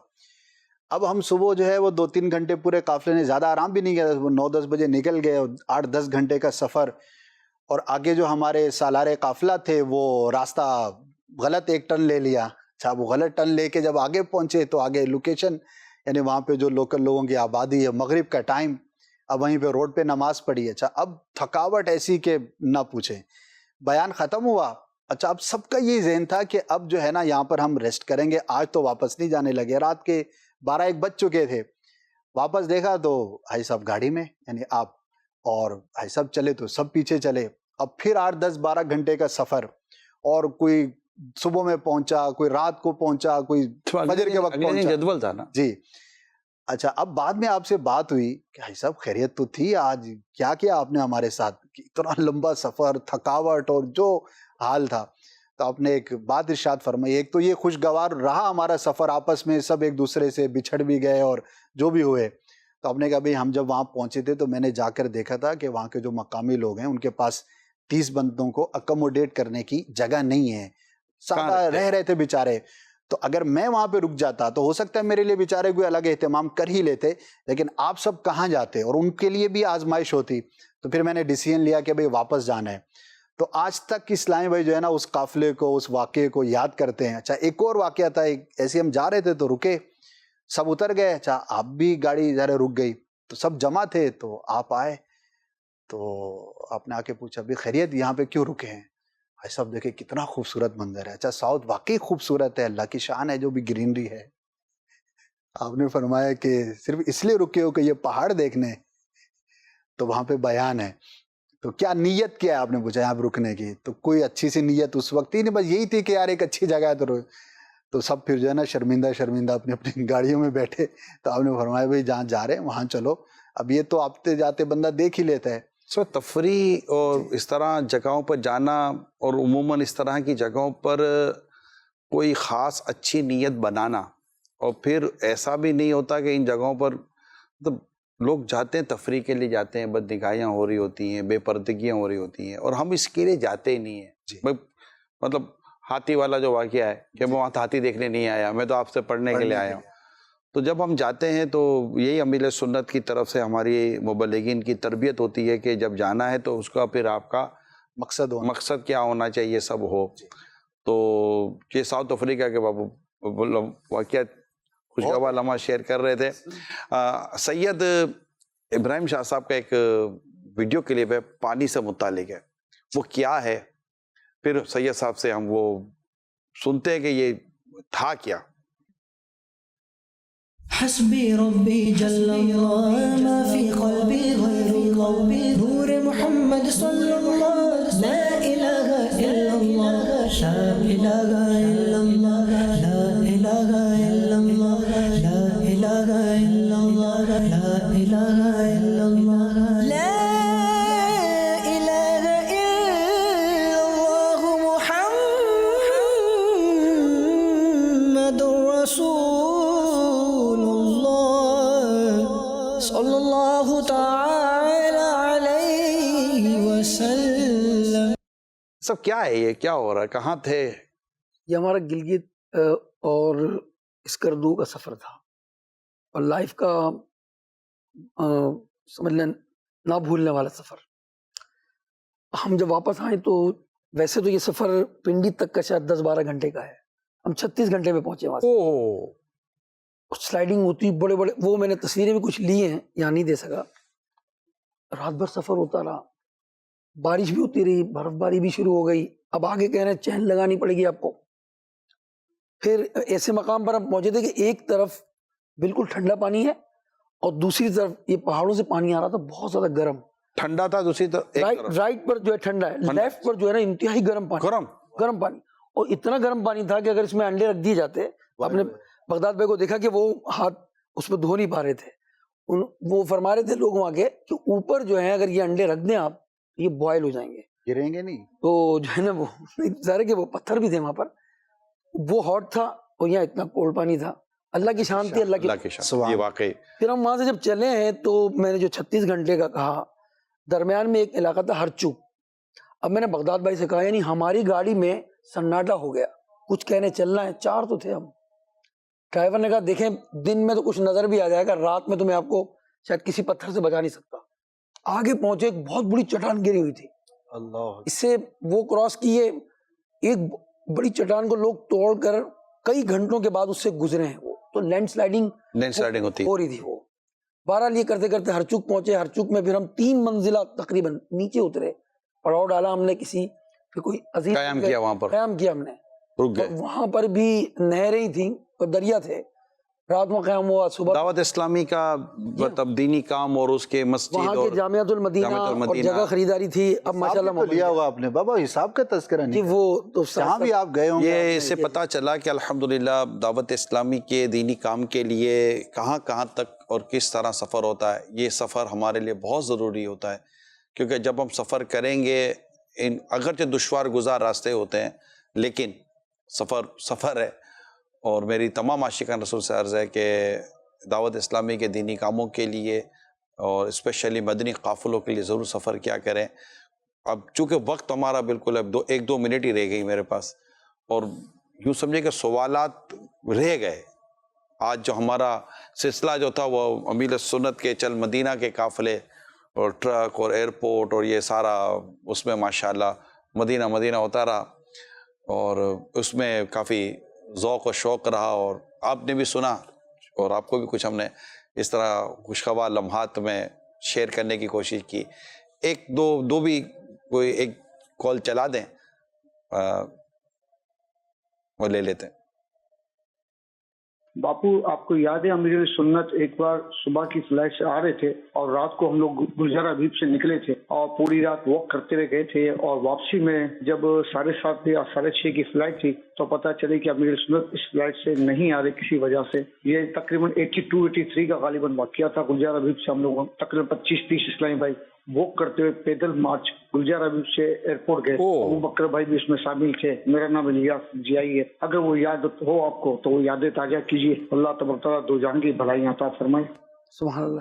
اب ہم صبح جو ہے وہ 2 3 گھنٹے پورے قافلے نے زیادہ آرام بھی نہیں کیا, 9 10 بجے نکل گئے, 8 10 گھنٹے کا سفر. اور آگے جو ہمارے سالار قافلہ تھے وہ راستہ غلط ایک ٹرن لے لیا. اچھا وہ غلط ٹرن لے کے جب آگے پہنچے تو آگے لوکیشن یعنی وہاں پہ جو لوکل لوگوں کی آبادی ہے, مغرب کا ٹائم, اب وہیں پہ روڈ پہ نماز پڑھی. اچھا اب تھکاوٹ ایسی کہ نہ پوچھیں, بیان ختم ہوا. اچھا اب سب کا یہ ذہن تھا کہ اب جو ہے نا یہاں پر ہم ریسٹ کریں گے, آج تو واپس نہیں جانے لگے. رات کے 12 1 بج چکے تھے. واپس دیکھا تو بھائی صاحب گاڑی میں, یعنی آپ اور بھائی صاحب چلے تو سب پیچھے چلے. اب پھر 8 10 12 گھنٹے کا سفر, اور کوئی صبح میں پہنچا, کوئی رات کو پہنچا, کوئی فجر کے وقت پہنچا. جدول تھا نا جی. اچھا اب بعد میں آپ سے بات ہوئی کہ بھائی صاحب خیریت تو تھی, آج کیا کیا آپ نے ہمارے ساتھ, اتنا لمبا سفر, تھکاوٹ اور جو حال تھا. تو آپ نے ایک بات ارشاد فرمائی, ایک تو یہ خوشگوار رہا ہمارا سفر, آپس میں سب ایک دوسرے سے بچھڑ بھی گئے اور جو بھی ہوئے. تو آپ نے کہا بھائی ہم جب وہاں پہنچے تھے تو میں نے جا کر دیکھا تھا کہ وہاں کے جو مقامی لوگ ہیں ان کے پاس 30 بندوں کو اکوموڈیٹ کرنے کی جگہ نہیں ہے, سادہ رہ رہے تھے بیچارے. تو اگر میں وہاں پہ رک جاتا تو ہو سکتا ہے میرے لیے بیچارے کوئی الگ اہتمام کر ہی لیتے, لیکن آپ سب کہاں جاتے اور ان کے لیے بھی آزمائش ہوتی. تو پھر میں نے ڈیسیژن لیا کہ بھئی واپس جانا ہے. تو آج تک اسلامی بھائی جو ہے نا اس قافلے کو, اس واقعے کو یاد کرتے ہیں. اچھا ایک اور واقعہ تھا, ایسے ہم جا رہے تھے تو رکے, سب اتر گئے. اچھا آپ بھی گاڑی ذرا رک گئی تو سب جمع تھے, تو آپ آئے تو آپ نے آ کے پوچھا بھی خیریت یہاں پہ کیوں رکے ہیں؟ بھائی صاحب دیکھیں کتنا خوبصورت منظر ہے. اچھا ساؤتھ واقعی خوبصورت ہے, اللہ کی شان ہے جو بھی گرینری ہے. آپ نے فرمایا کہ صرف اس لیے رکے ہو کہ یہ پہاڑ دیکھنے, تو وہاں پہ بیان ہے. تو کیا نیت کیا ہے آپ نے پوچھا یہاں پہ رکنے کی؟ تو کوئی اچھی سی نیت اس وقت ہی نہیں, بس یہی تھی کہ یار ایک اچھی جگہ ہے. تو سب پھر جو ہے نا شرمندہ اپنی اپنی گاڑیوں میں بیٹھے. تو آپ نے فرمایا بھائی جہاں جا رہے ہیں وہاں چلو, اب یہ تو آتے جاتے بندہ دیکھ ہی لیتا ہے. تفریح اور اس طرح جگہوں پر جانا, اور عموماً اس طرح کی جگہوں پر کوئی خاص اچھی نیت بنانا, اور پھر ایسا بھی نہیں ہوتا کہ ان جگہوں پر مطلب لوگ جاتے ہیں تفریح کے لیے جاتے ہیں, بد نگاہیاں ہو رہی ہوتی ہیں, بے پردگیاں ہو رہی ہوتی ہیں, اور ہم اس کے لیے جاتے ہی نہیں ہیں. مطلب ہاتھی والا جو واقعہ ہے کہ میں وہاں ہاتھی دیکھنے نہیں آیا, میں تو آپ سے پڑھنے کے لیے آیا ہوں. تو جب ہم جاتے ہیں تو یہی امیل سنت کی طرف سے ہماری مبلغین کی تربیت ہوتی ہے کہ جب جانا ہے تو اس کا پھر آپ کا مقصد کیا ہونا چاہیے سب ہو. تو یہ ساؤتھ افریقہ کے بابو واقعہ خوشگوار لمحہ شیئر کر رہے تھے. سید ابراہیم شاہ صاحب کا ایک ویڈیو کلپ ہے پانی سے متعلق ہے, وہ کیا ہے پھر سید صاحب سے ہم وہ سنتے ہیں کہ یہ تھا کیا. حسبی ربی جل اللہ ما فی قلبی غیر قلبی نور محمد صلی اللہ لا الہ الا اللہ لا الہ الا اللہ لا الہ الا اللہ لا الہ الا اللہ لا الہ الا اللہ لا الہ الا اللہ محمد رسول صلی اللہ تعالی علیہ وسلم. سب کیا ہے, یہ کیا ہو رہا ہے, کہاں تھے؟ یہ ہمارا گلگت اور اسکردو کا سفر تھا, اور لائف کا سمجھ لیں نہ بھولنے والا سفر. ہم جب واپس آئے تو ویسے تو یہ سفر پنڈی تک کا شاید 10-12 گھنٹے کا ہے, ہم 36 گھنٹے میں پہنچے وہاں سے. سلائیڈنگ ہوتی بڑے بڑے, وہ میں نے تصویریں بھی کچھ لی ہیں, یہاں نہیں دے سکا. رات بھر سفر ہوتا رہا, بارش بھی ہوتی رہی, برف باری بھی شروع ہو گئی. اب آگے کہہ رہے ہیں چین لگانی پڑے گی آپ کو. پھر ایسے مقام پر ہم پہنچے تھے کہ ایک طرف بالکل ٹھنڈا پانی ہے اور دوسری طرف یہ پہاڑوں سے پانی آ رہا تھا بہت زیادہ گرم. ٹھنڈا تھا دوسری طرف, رائٹ پر جو ہے ٹھنڈا ہے, لیفٹ پر جو ہے نا انتہائی گرم پانی, گرم پانی. اور اتنا گرم پانی تھا کہ اگر اس میں انڈے رکھ دیے جاتے, آپ نے بغداد بھائی کو دیکھا کہ وہ ہاتھ اس پہ دھو نہیں پا رہے تھے, وہ فرما رہے تھے لوگ وہاں کے کہ اوپر جو ہے اگر یہ انڈے رکھ دیں آپ یہ بوائل ہو جائیں گے, گریں گے نہیں. تو جو ہے نا وہ ظاہر کہ وہ پتھر بھی تھے وہاں پر, وہ ہاٹ تھا اور یہاں اتنا کولڈ پانی تھا. اللہ کی شان تھی, اللہ کی شان, یہ واقعی. پھر ہم وہاں سے جب چلے ہیں تو میں نے جو 36 گھنٹے کا کہا, درمیان میں ایک علاقہ تھا ہرچوک. اب میں نے بغداد بھائی سے کہا یعنی ہماری گاڑی میں سناٹا ہو گیا, کچھ کہنے چلنا ہے, 4 تو تھے ہم. ڈرائیور نے کہا دیکھیں دن میں تو کچھ نظر بھی آ جائے گا, رات میں تو میں آپ کو شاید کسی پتھر سے بچا نہیں سکتا. آگے پہنچے ایک بہت بڑی چٹان گری ہوئی تھی, اللہ, اس سے وہ کراس کیے, ایک بڑی چٹان کو لوگ توڑ کر کئی گھنٹوں کے بعد اس سے گزرے ہیں. وہ تو لینڈ سلائڈنگ ہو رہی تھی. وہ بہرحال یہ کرتے کرتے ہرچوک پہنچے. ہرچوک میں پھر ہم 3 منزلہ تقریباً نیچے اترے, پڑاؤ ڈالا ہم نے, کسی پھر کوئی عزیز قیام کیا وہاں پر, قیام کیا ہم نے. وہاں پر بھی نہریں تھیں اور دریا تھے, رات میں قیام ہوا. صبح دعوت اسلامی کا مطلب دینی کام اور اس کے مسجد وہاں کے جامعۃ المدینہ اور جگہ خریداری تھی. اب ماشاءاللہ لیا ہوا آپ نے بابا, حساب کا تذکرہ نہیں, وہ تو جہاں بھی آپ گئے ہوں گے. یہ اس سے پتہ چلا کہ الحمدللہ دعوت اسلامی کے دینی کام کے لیے کہاں کہاں تک اور کس طرح سفر ہوتا ہے. یہ سفر ہمارے لیے بہت ضروری ہوتا ہے, کیونکہ جب ہم سفر کریں گے, اگرچہ دشوار گزار راستے ہوتے ہیں لیکن سفر ہے. اور میری تمام عاشقان رسول سے عرض ہے کہ دعوت اسلامی کے دینی کاموں کے لیے اور اسپیشلی مدنی قافلوں کے لیے ضرور سفر کیا کریں. اب چونکہ وقت ہمارا بالکل اب 1-2 منٹ ہی رہ گئی میرے پاس, اور یوں سمجھے کہ سوالات رہ گئے. آج جو ہمارا سلسلہ جو تھا وہ امیل سنت کے چل مدینہ کے قافلے اور ٹرک اور ایئرپورٹ اور یہ سارا, اس میں ماشاءاللہ مدینہ ہوتا رہا, اور اس میں کافی ذوق و شوق رہا. اور آپ نے بھی سنا اور آپ کو بھی کچھ ہم نے اس طرح خوشگوار لمحات میں شیئر کرنے کی کوشش کی. ایک دو بھی کوئی ایک کال چلا دیں, وہ لے لیتے ہیں. باپو آپ کو یاد ہے امیر سنت ایک بار صبح کی فلائٹ سے آ رہے تھے اور رات کو ہم لوگ گلزار حبیب سے نکلے تھے اور پوری رات واک کرتے ہوئے گئے تھے, اور واپسی میں جب 7:30 یا 6:30 کی فلائٹ تھی تو پتہ چلی کہ امیر سنت اس فلائٹ سے نہیں آ رہے کسی وجہ سے. یہ تقریباً 82-83 کا غالباً واقعہ تھا. گلزار حبیب سے ہم لوگ تقریباً 25-30 اسلامی بھائی واک کرتے ہوئے پیدل مارچ گلزار حبیب سے ایئرپورٹ گئے. ابو بکر بھائی بھی اس میں شامل تھے. میرا نام الیاس جیائی ہے. اگر وہ یاد ہو آپ کو تو وہ یادیں تازہ کیجیے. اللہ تبارک و تعالیٰ دو جہان کی بھلائیاں عطا فرمائے. سبحان اللہ.